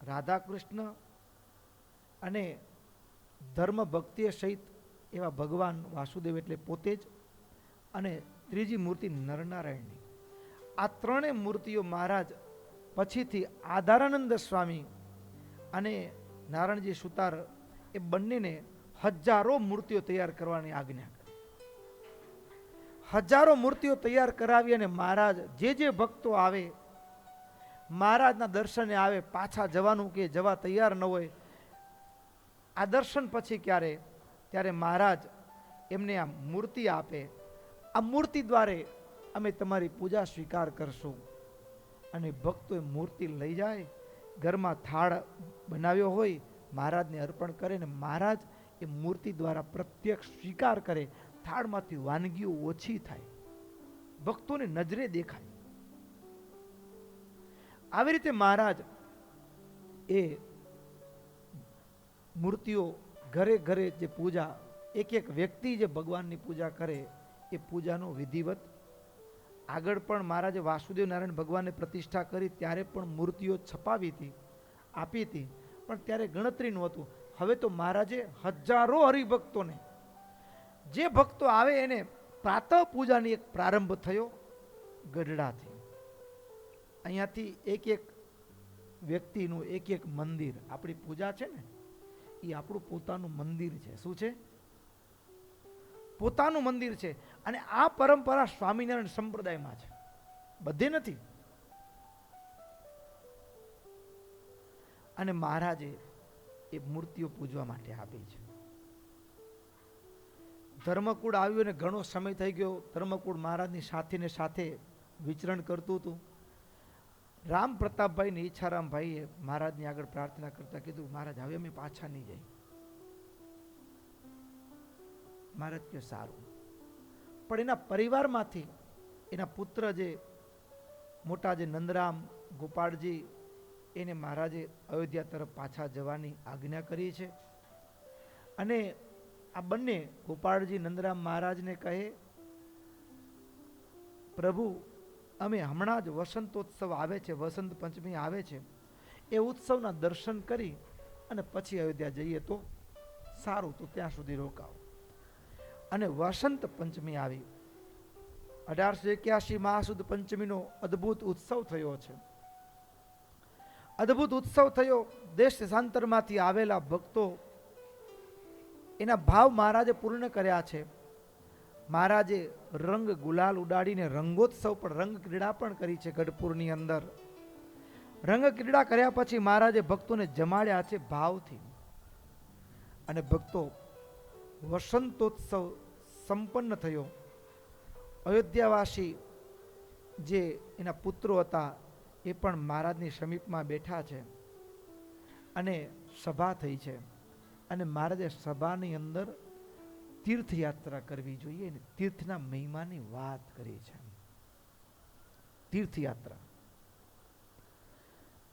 રાધા કૃષ્ણ અને ધર્મ ભક્તિ સહિત એવા ભગવાન વાસુદેવ એટલે પોતે જ, અને ત્રીજી મૂર્તિ નરનારાયણની. આ 3 મૂર્તિઓ મહારાજ પછીથી આધારાનંદ સ્વામી અને નારણજી સુતાર એ બંનેને હજારો મૂર્તિઓ તૈયાર કરવાની આજ્ઞા કરી. હજારો મૂર્તિઓ તૈયાર કરાવી અને મહારાજ જે ભક્તો આવે મહારાજના દર્શને આવે, પાછા જવાનું કે જવા તૈયાર ન હોય, આ દર્શન પછી ક્યારે ત્યારે મહારાજ એમને આ મૂર્તિ આપે. આ મૂર્તિ દ્વારે અમે તમારી પૂજા સ્વીકાર કરશું. અને ભક્તો એ મૂર્તિ લઈ જાય, ઘરમાં થાળ બનાવ્યો હોય મહારાજને અર્પણ કરે ને મહારાજ એ મૂર્તિ દ્વારા પ્રત્યક્ષ સ્વીકાર કરે. થાળમાંથી વાનગીઓ ઓછી થાય, ભક્તોને નજરે દેખાય. આવી રીતે મહારાજ એ મૂર્તિઓ ઘરે ઘરે જે પૂજા, એક વ્યક્તિ જે ભગવાનની પૂજા કરે એ પૂજાનો વિધિવત. આગળ પણ મહારાજે વાસુદેવ નારાયણ ભગવાનને પ્રતિષ્ઠા કરી ત્યારે પણ મૂર્તિઓ છપાવી હતી, આપી હતી, પણ ત્યારે ગણતરી નહોતું. હવે તો મહારાજે હજારો હરિભક્તોને, જે ભક્તો આવે એને પ્રાતઃ પૂજાની એક પ્રારંભ થયો ગઢડાથી. અહીંયાથી એક વ્યક્તિનું એક મંદિર, આપણી પૂજા છે ને એ આપણું પોતાનું મંદિર છે. શું છે? પોતાનું મંદિર છે. અને આ પરંપરા સ્વામિનારાયણ સંપ્રદાયમાં છે, બધે નથી. અને મહારાજે એ મૂર્તિઓ પૂજવા માટે આપી છે. ધર્મકુળ આવ્યું અને ઘણો સમય થઈ ગયો. ધર્મકુળ મહારાજની સાથે વિચરણ કરતું હતું. રામ પ્રતાપભાઈ ને ઈચ્છારામભાઈએ મહારાજની આગળ પ્રાર્થના કરતા કીધું, મહારાજ હવે અમે પાછા નહીં જાય. મહારાજ કે સારું. પણ એના પરિવારમાંથી એના પુત્ર જે મોટા જે નંદરામ ગોપાળજી, એને મહારાજે અયોધ્યા તરફ પાછા જવાની આજ્ઞા કરી છે. અને આ બંને ગોપાળજી નંદરામ મહારાજને કહે, પ્રભુ અમે હમણાં જ વસંતોત્સવ આવે છે, વસંત પંચમી આવે છે, એ ઉત્સવના દર્શન કરી અને પછી અયોધ્યા જઈએ તો સારું, તો ત્યાં સુધી રોકાવો. અને વસંત પંચમી આવી. 1881 મહાસુદ પંચમીનો અદ્ભુત ઉત્સવ થયો છે. અદ્ભુત ઉત્સવ થયો. દેશ દેશાંતરમાંથી આવેલા ભક્તો એના ભાવ મહારાજે પૂર્ણ કર્યા છે. મહારાજે રંગ ગુલાલ ઉડાડીને રંગોત્સવ પણ, રંગ ક્રીડા પણ કરી છે ગઢપુરની અંદર. રંગ ક્રીડા કર્યા પછી મહારાજે ભક્તોને જમાડ્યા છે ભાવથી. અને ભક્તો વસંતોત્સવ સંપન્ન થયો. અયોધ્યાવાસી જે એના પુત્રો હતા એ પણ મહારાજની સમીપમાં બેઠા છે અને સભા થઈ છે. અને મહારાજે સભાની અંદર તીર્થયાત્રા કરવી જોઈએ અને તીર્થના મહિમાની વાત કરી છે.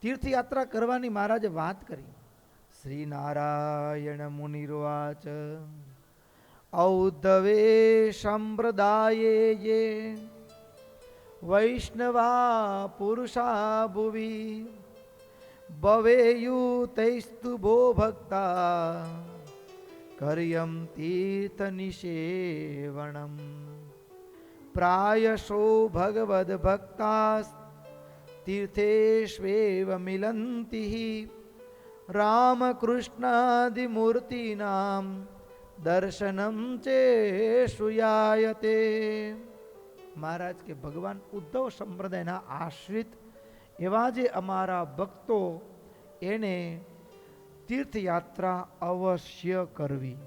તીર્થયાત્રા કરવાની મહારાજે વાત કરી. શ્રી નારાયણ મુનિર્વાચ ઔદ્ધવે સંપ્રદાયે યે વૈષ્ણવા પુરુષા ભુવિ ભવેયુતૈસ્તુ ભો ભક્તા કર્યમ તીર્થ નિષેવણમ પ્રાયશો ભગવદ ભક્તા તીર્થેષ્વેવ મિલંતિ રામકૃષ્ણાદિમૂર્તિનામ દર્શનમ ચેશુયાયતે. મહારાજ કે ભગવાન ઉદ્ધવ સંપ્રદાયના આશ્રિત એવા જે અમારા ભક્તો એને તીર્થયાત્રા અવશ્ય કરવી.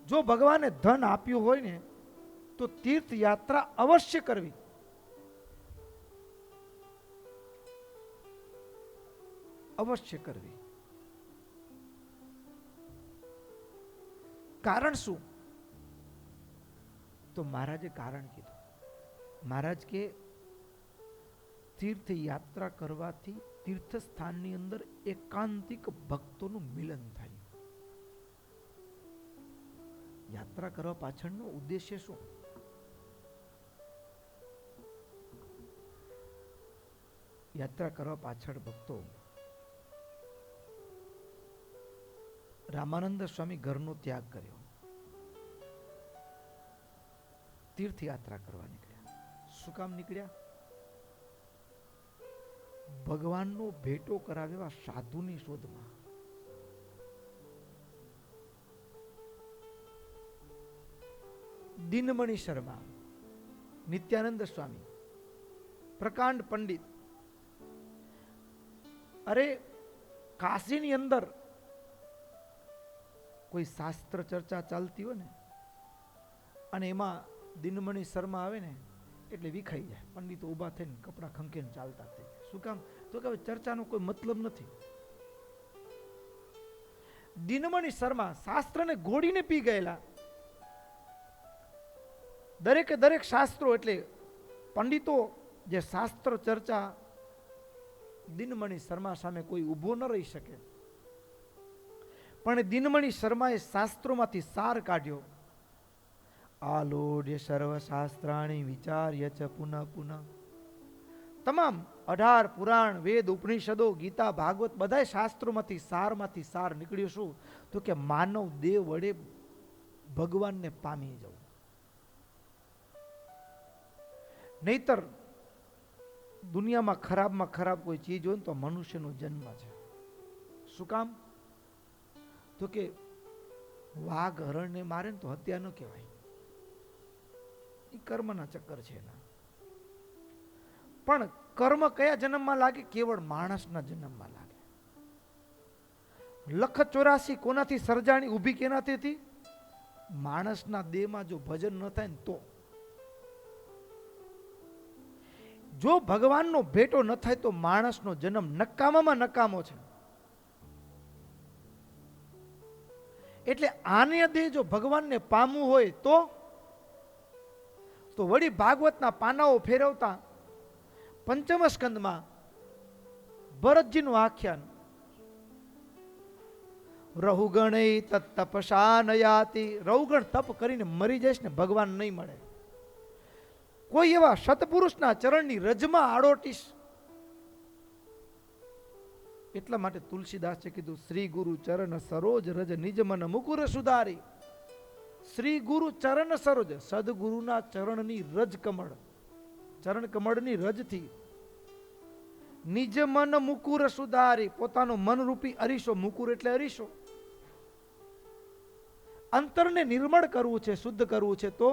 જો ભગવાને ધન આપ્યું હોય ને તો તીર્થયાત્રા અવશ્ય કરવી. અવશ્ય કરવી. કારણ શું? તો મહારાજે કારણ કીધું. મહારાજ કે તીર્થયાત્રા કરવાથી તીર્થસ્થાનની અંદર એકાંતિક ભક્તોનું મિલન થાય. યાત્રા કરવા પાછળનો ઉદ્દેશ્ય શું? યાત્રા કરવા પાછળ ભક્તો રામાનંદ સ્વામી ઘરનો ત્યાગ કર્યો, તીર્થયાત્રા કરવા નીકળ્યા. શું કામ નીકળ્યા? ભગવાનનો ભેટો કરાવેવા સાધુની શોધમાં. દિનમણી શર્મા, નિત્યાનંદ સ્વામી, પ્રકાંડ પંડિત, અરે કાશીની અંદર કોઈ શાસ્ત્ર ચર્ચા ચાલતી હોય ને અને એમાં દિનમણી શર્મા આવે ને એટલે વિખાઈ જાય. પંડિતો ઊભા થઈને કપડા ખંખીને ચાલતા થઈ જાય. શું કામ? તો કે ચર્ચાનો કોઈ મતલબ નથી. દિનમણી શર્મા શાસ્ત્રને ઘોડીને પી ગયેલા. દરેકે દરેક શાસ્ત્રો એટલે પંડિતો જે શાસ્ત્ર ચર્ચા, દિનમણી શર્મા સામે કોઈ ઊભો ન રહી શકે. પણ દિનમણી શર્માએ શાસ્ત્રોમાંથી સાર કાઢ્યો. આલોડ્ય સર્વ શાસ્ત્રાણી વિચાર્ય ચ પુનઃ પુનઃ. તમામ 18 પુરાણ, વેદ, ઉપનિષદો, ગીતા, ભાગવત બધા શાસ્ત્રોમાંથી સાર નીકળ્યો. શું? તો કે માનવ દેહ વડે ભગવાનને પામી જવું. નહીતર દુનિયામાં ખરાબમાં ખરાબ કોઈ ચીજ હોય તો મનુષ્યનો જન્મ છે. શું કામ? તો કે વાઘ હરણને મારે ને તો હત્યા ન કહેવાય. એ કર્મના ચક્કર છે એના. પણ કર્મ કયા જન્મમાં લાગે? કેવળ માણસના જન્મમાં લાગે. 184 કોનાથી સર્જાણી ઊભી કેનાથી હતી? માણસના દેહમાં જો ભજન ન થાય ને તો. જો ભગવાનનો ભેટો ન થાય તો માણસનો જન્મ નકામામાં નકામો છે. એટલે આને દેહ જો ભગવાનને પામવું હોય તો વળી ભાગવતના પાનાઓ ફેરવતા પંચમ સ્કંદમાં ભરતજીનું આખ્યાન, રહુગણૈ તત્તપસા નયાતિ. રહુગણ તપ કરીને મરી જઈશ ને ભગવાન નહીં મળે. કોઈ એવા સત્પુરુષના ચરણની રજમાં આડોટીશ. એટલા માટે તુલસીદાસે કીધું, શ્રી ગુરુ ચરણ સરોજ રજ નિજ મન મુકુર સુધારી. શ્રી ગુરુ ચરણ સરોજ, સદગુરુના ચરણની રજ કમળ, ચરણ કમળની રજથી નિજ મન મુકુર સુધારી. પોતાનો મનરૂપી અરીસો, મુકુર એટલે અરીસો, અંતરને નિર્મળ કરવું છે, શુદ્ધ કરવું છે તો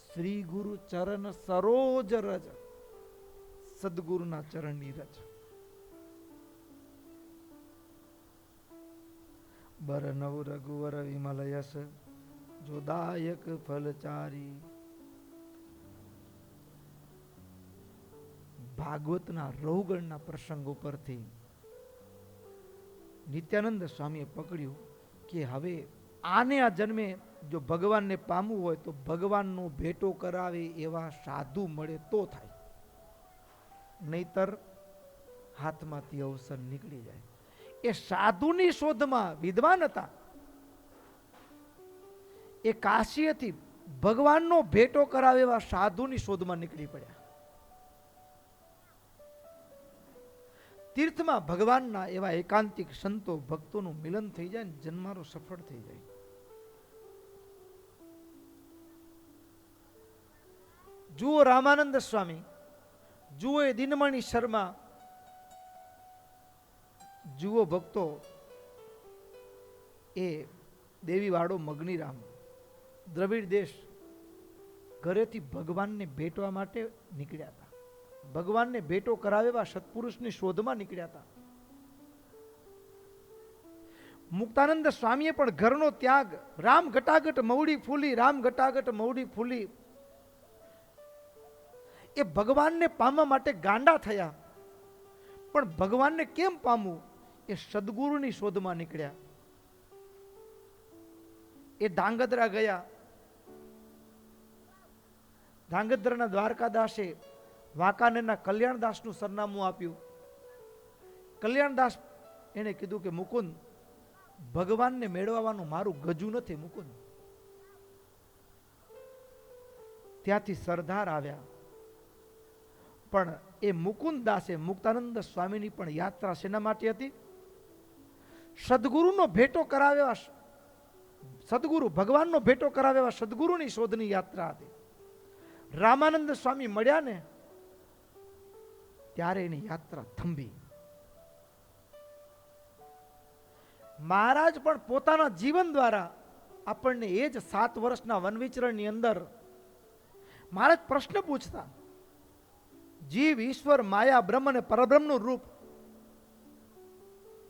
શ્રી ગુરુ ચરણ સરોજ રજ, સદગુરુના ચરણની રજ. બરનવ રઘુવર વિમલ યસ, જોદાયક ફલચારી. ભાગવતના રહુગણના પ્રસંગ ઉપરથી નિત્યાનંદ સ્વામીએ પકડ્યું કે હવે આને આ જન્મે જો ભગવાનને પામવું હોય તો ભગવાનનો ભેટો કરાવે એવા સાધુ મળે તો થાય, નહીતર હાથમાંથી અવસર નીકળી જાય. એ સાધુની શોધમાં વિદ્વાન હતા. એ કાશીએથી ભગવાનનો ભેટો કરાવે એવા સાધુની શોધમાં નીકળી પડ્યા. તીર્થમાં ભગવાનના એવા એકાંતિક સંતો ભક્તોનું મિલન થઈ જાય ને જન્મારો સફળ થઈ જાય. જુઓ રામાનંદ સ્વામી, જુઓ એ દિનમણી શર્મા, જુઓ ભક્તો એ દેવીવાડો મગનીરામ, દ્રવિડ દેશ ઘરેથી ભગવાનને ભેટવા માટે નીકળ્યા હતા. ભગવાનને ભેટો કરાવેવા સત્પુરુષની શોધમાં નીકળ્યા હતા. મુક્તાનંદ સ્વામીએ પણ ઘરનો ત્યાગ, રામ ઘટાઘટ મવડી ફૂલી, રામ ઘટાઘટ મવડી ફૂલી, એ ભગવાનને પામવા માટે ગાંડા થયા. પણ ભગવાનને કેમ પામવું એ સદગુરુની શોધમાં નીકળ્યા. એ ધાંગધ્રા ગયા. ધાંગધ્રાના દ્વારકાદાસે વાંકાનેરના કલ્યાણદાસનું સરનામું આપ્યું. કલ્યાણદાસ એને કીધું કે મુકુંદ, ભગવાનને મેળવવાનું મારું ગજુ નથી મુકુંદ. ત્યાંથી સરદાર આવ્યા. પણ એ મુકુંદ દાસે મુક્તાનંદ સ્વામીની પણ યાત્રા શેના માટે હતી? સદગુરુનો ભેટો કરાવ્યા, સદગુરુ ભગવાનનો ભેટો કરાવ્યા સદગુરુની શોધની યાત્રા હતી. રામાનંદ સ્વામી મળ્યા ને ત્યારે એની યાત્રા થંભી. મહારાજ પણ પોતાના જીવન દ્વારા આપણને એ જ 7 વર્ષના વનવિચરણની અંદર મહારાજ પ્રશ્ન પૂછતા. જીવ, ઈશ્વર, માયા, બ્રહ્મ અને પરબ્રહ્મનું રૂપ,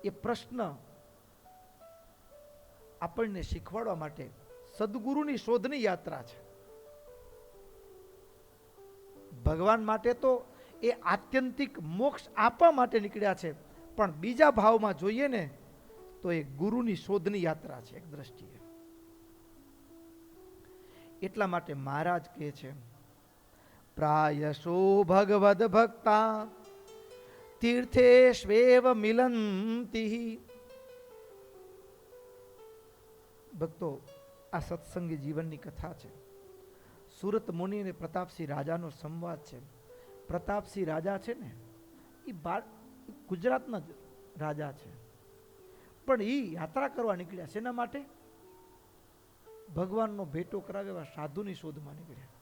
એ પ્રશ્ન આપણને શીખવાડવા માટે સદગુરુની શોધની યાત્રા છે. ભગવાન માટે તો એ આત્યંતિક મોક્ષ આપવા માટે નીકળ્યા છે, પણ બીજા ભાવમાં જોઈએ ને તો એ ગુરુની શોધની યાત્રા છે એક દ્રષ્ટિએ. એટલા માટે મહારાજ કહે છે, પ્રાયશો ભગવદ ભક્તા તીર્થેષ્વેવ મિલંતી. ભક્તો, આ સત્સંગી જીવનની કથા છે. સુરત મુનિ અને પ્રતાપસિંહ રાજાનો સંવાદ છે. પ્રતાપસિંહ રાજા છે ને એ ગુજરાતના જ રાજા છે, પણ એ યાત્રા કરવા નીકળ્યા. શેના માટે? ભગવાનનો ભેટો કરાવ્યા સાધુની શોધમાં નીકળ્યા.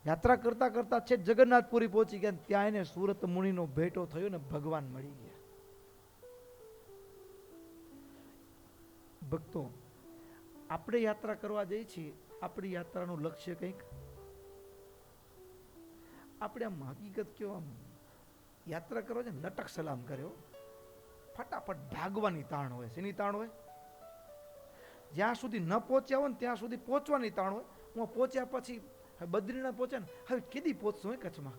યાત્રા કરતા કરતા છે જગન્નાથપુરી પહોંચી ગયા. ત્યાં એને સુરત મુનિનો ભેટો થયો ને ભગવાન મળી ગયા. ભક્તો, આપણે યાત્રા કરવા જઈએ છીએ. આપણી યાત્રાનું લક્ષ્ય કંઈક, આપણે આમ હકીકત કેવો, આમ યાત્રા કરવા છે લટક સલામ કર્યો, ફટાફટ ભાગવાની તાણ હોય. શેની તાણ હોય? જ્યાં સુધી ન પહોંચ્યા હોય ને ત્યાં સુધી પહોંચવાની તાણ હોય. હું પહોંચ્યા પછી બદ્રીનાથ પહોંચ્યા ને, હવે કેદી પહોંચશું હોય કચ્છમાં?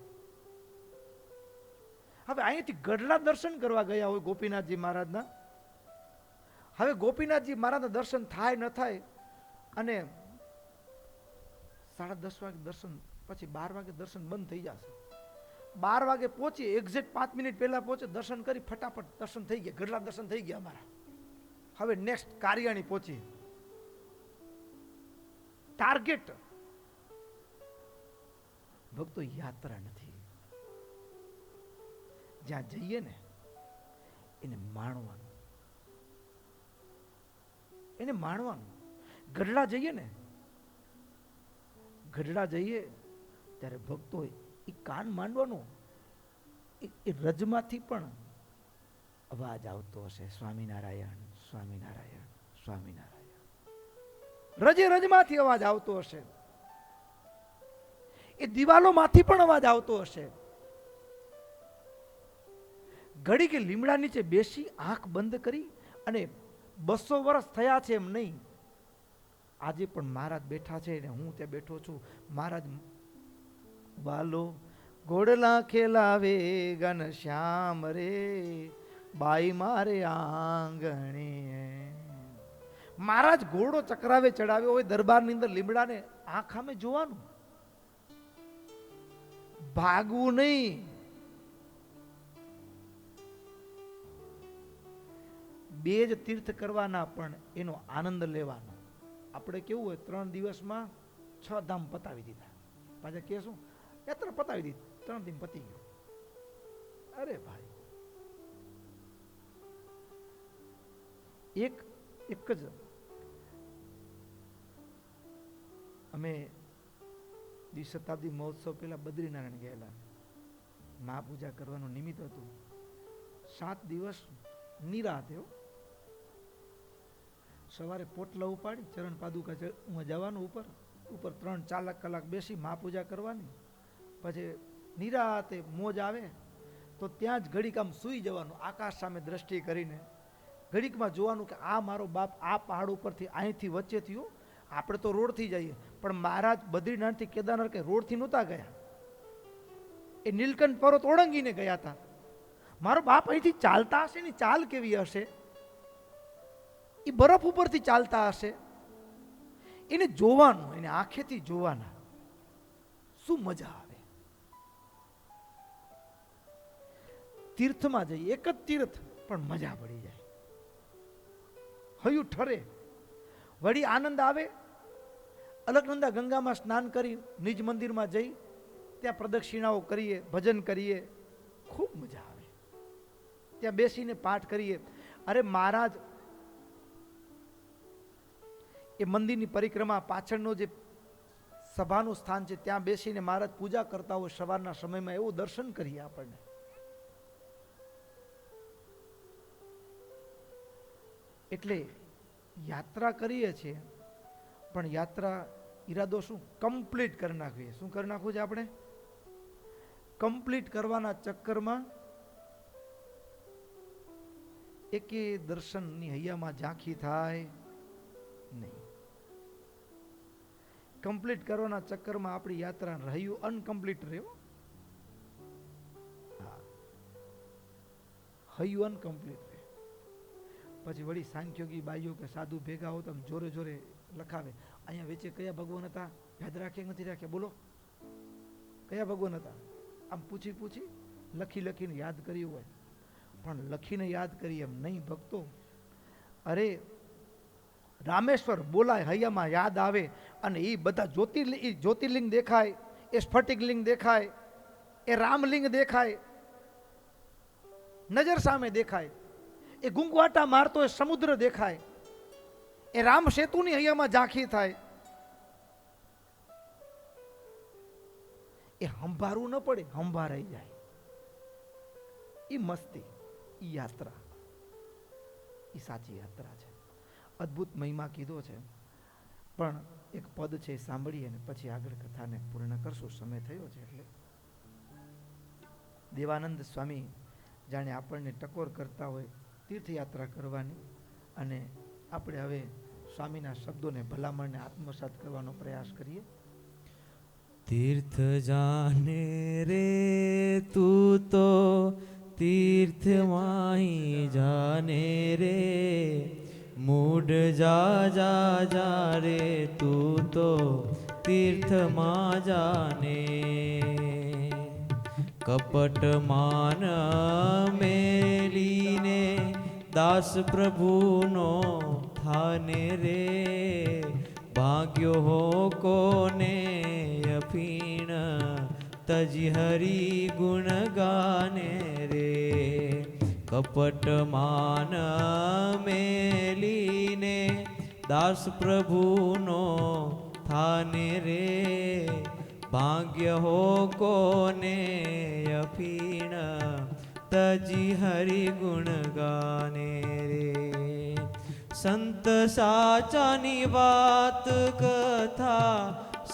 હવે અહીંયાથી ગઢડા દર્શન કરવા ગયા હોય ગોપીનાથજી મહારાજના. હવે ગોપીનાથજી મહારાજના દર્શન થાય ન થાય, અને 10:30 વાગે દર્શન, પછી 12 વાગે દર્શન બંધ થઈ જશે. 12 વાગે પહોંચી, એક્ઝેક્ટ 5 મિનિટ પહેલા પહોંચે, દર્શન કરી ફટાફટ દર્શન થઈ ગયા, ગઢડા દર્શન થઈ ગયા અમારા. હવે નેક્સ્ટ કારિયાણી પહોંચી. ટાર્ગેટ ભક્તો યાત્રા નથી. જ્યાં જઈએ ને એને માણવાનું, એને માણવાનું. ગઢડા જઈએ ને, ગઢડા જઈએ ત્યારે ભક્તો એ કાન માંડવાનો, એ રજમાંથી પણ અવાજ આવતો હશે, સ્વામિનારાયણ સ્વામિનારાયણ સ્વામિનારાયણ. રજે રજમાંથી અવાજ આવતો હશે. એ દિવાલોમાંથી પણ અવાજ આવતો હશે. ઘડી કે લીમડા નીચે બેસી આંખ બંધ કરી, અને 200 વર્ષ થયા છે એમ નહીં, આજે પણ મહારાજ બેઠા છે ને હું ત્યાં બેઠો છું. મહારાજ બાલો ઘોડલા ખેલાવે ગન શ્યામ રે, બાઈ મારે આંગણે. મહારાજ ઘોડો ચક્રાવે ચડાવ્યો હોય દરબારની અંદર, લીમડાને આંખ સામે જોવાનું, ભાગવું નહીં. બે જ તીર્થ કરવાના, પણ એનો આનંદ લેવાનો. આપણે કેવું હોય 3 દિવસમાં 6 ધામ પતાવી દીધા, પાછા કે શું યાત્રા પતાવી દીધી, 3 દિન પતી ગયું. અરે ભાઈ, એક જ અમે દ્વિશતાબ્દી મહોત્સવ પહેલા બદ્રીનારાયણ ગયેલા, મહાપૂજા કરવાનું નિમિત્ત હતું. 7 દિવસ નિરાતે, સવારે પોટલા ઉપાડી ચરણ પાદુકા જવાનું ઉપર, ઉપર 3-4 કલાક બેસી મહાપૂજા કરવાની, પછી નિરાતે મોજ આવે તો ત્યાં જ ઘડીક આમ સૂઈ જવાનું, આકાશ સામે દ્રષ્ટિ કરીને ઘડીકમાં જોવાનું કે આ મારો બાપ આ પહાડ ઉપરથી અહીંથી વચ્ચે થયું. આપણે તો રોડથી જઈએ, પણ મહારાજ બદ્રીનાથથી કેદારનાથ કે રોડથી નહોતા ગયા, એ નીલકંઠ પર્વત ઓળંગીને ગયા હતા. મારો બાપ અહીંથી ચાલતા હશે ને ચાલ કેવી હશે, એ બરફ ઉપરથી ચાલતા હશે, એને જોવાનું, એને આંખેથી જોવાના, શું મજા આવે. તીર્થમાં જઈએ, એક જ તીર્થ પણ મજા પડી જાય, હયું ઠરે, વળી આનંદ આવે. અલકનંદા ગંગામાં સ્નાન કરી નિજ મંદિરમાં જઈ ત્યાં પ્રદક્ષિણાઓ કરીએ, ભજન કરીએ, ખૂબ મજા આવે. ત્યાં બેસીને પાઠ કરીએ. અરે મહારાજ એ મંદિરની પરિક્રમા પાછળનો જે સભાનું સ્થાન છે ત્યાં બેસીને મહારાજ પૂજા કરતા હોય સવારના સમયમાં, એવું દર્શન કરીએ આપણને. એટલે યાત્રા કરીએ છીએ, પણ યાત્રા ઈરાદો શું? કમ્પ્લીટ કરી નાખવી. શું કરી નાખવું છે આપણે? કમ્પ્લીટ કરવાના ચક્કરમાં એકે દર્શનની હૈયામાં ઝાંખી થાય નહીં. કમ્પ્લીટ કરવાના ચક્કરમાં આપણી યાત્રા રહ્યું અનકમ્પ્લીટ રહ્યો. હા, હૈયું અનકમ્પ્લીટ રહે. પછી વળી સાંખ્યોગી બાઈઓ કે સાધુ ભેગા હો તો જોરે જોરે લખાવે, અહીંયા વચ્ચે કયા ભગવાન હતા, યાદ રાખ્યા નથી રાખ્યા, બોલો કયા ભગવાન હતા. આમ પૂછી પૂછી લખી લખીને યાદ કર્યું હોય, પણ લખીને યાદ કરી એમ નહીં ભક્તો. અરે રામેશ્વર બોલાય, હૈયામાં યાદ આવે, અને એ બધા જ્યોતિર્લિંગ દેખાય, એ સ્ફટિકલિંગ દેખાય, એ રામલિંગ દેખાય, નજર સામે દેખાય, એ ગુંગવાટા મારતો એ સમુદ્ર દેખાય, એ રામ સેતુની હૈયામાં ઝાંખી થાય. એ હંભારવું ન પડે, હંભારાઈ જાય. એ મસ્તી, એ યાત્રા, એ સાચી યાત્રા છે. અદ્ભુત મહિમા કીધો છે, પણ એક પદ છે સાંભળીએ ને પછી આગળ કથાને પૂર્ણ કરશું. સમય થયો છે એટલે દેવાનંદ સ્વામી જાણે આપણને ટકોર કરતા હોય તીર્થયાત્રા કરવાની, અને આપણે હવે સ્વામીના શબ્દોને ભલામણને આત્મસાત કરવાનો પ્રયાસ કરીએ. તીર્થ જાને રે તું તો તીર્થમાં જાને રે, મૂઢ જા જા જા રે તું તો તીર્થમાં જાને. કપટ માન મેલીને દાસ પ્રભુનો થાને રે, ભાગ્યો હો કોને અફીણ તજી હરી ગુણ ગાને રે. કપટ માન મેલીને દાસ પ્રભુનો થાને રે, ભાગ્ય હો કોને અફીણ તજી હરી ગુણ ગાને રે. સંત સાચાની વાત કથા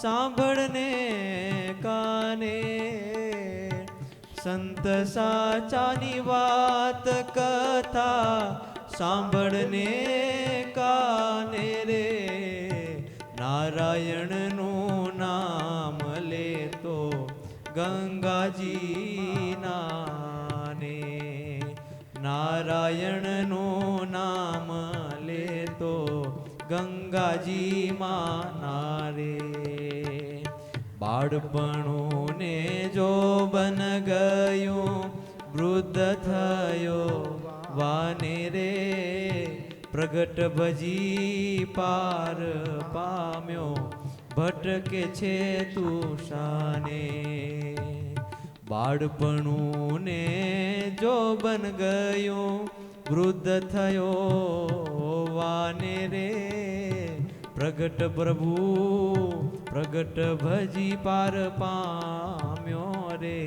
સાંભળને કાને, સંત સાચાની વાત કથા સાંભળને કાને રે. નારાયણનું નામ લેતો ગંગાજી નાને, નારાયણનું નામ લેતો ગંગાજી માં રે. બાળપણું ને જો બન ગયું વૃદ્ધ થયો વાને રે, પ્રગટ ભજી પાર પામ્યો ભટકે છે તું શાને. બાળપણું ને જો બન ગયું વૃદ્ધ થયો વાને રે, પ્રગટ પ્રભુ પ્રગટ ભજી પાર પામ્યો રે,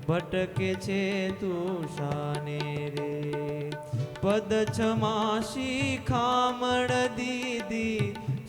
ભટકે છે તું શાને રે. પદ છમા શિખામણ દીદી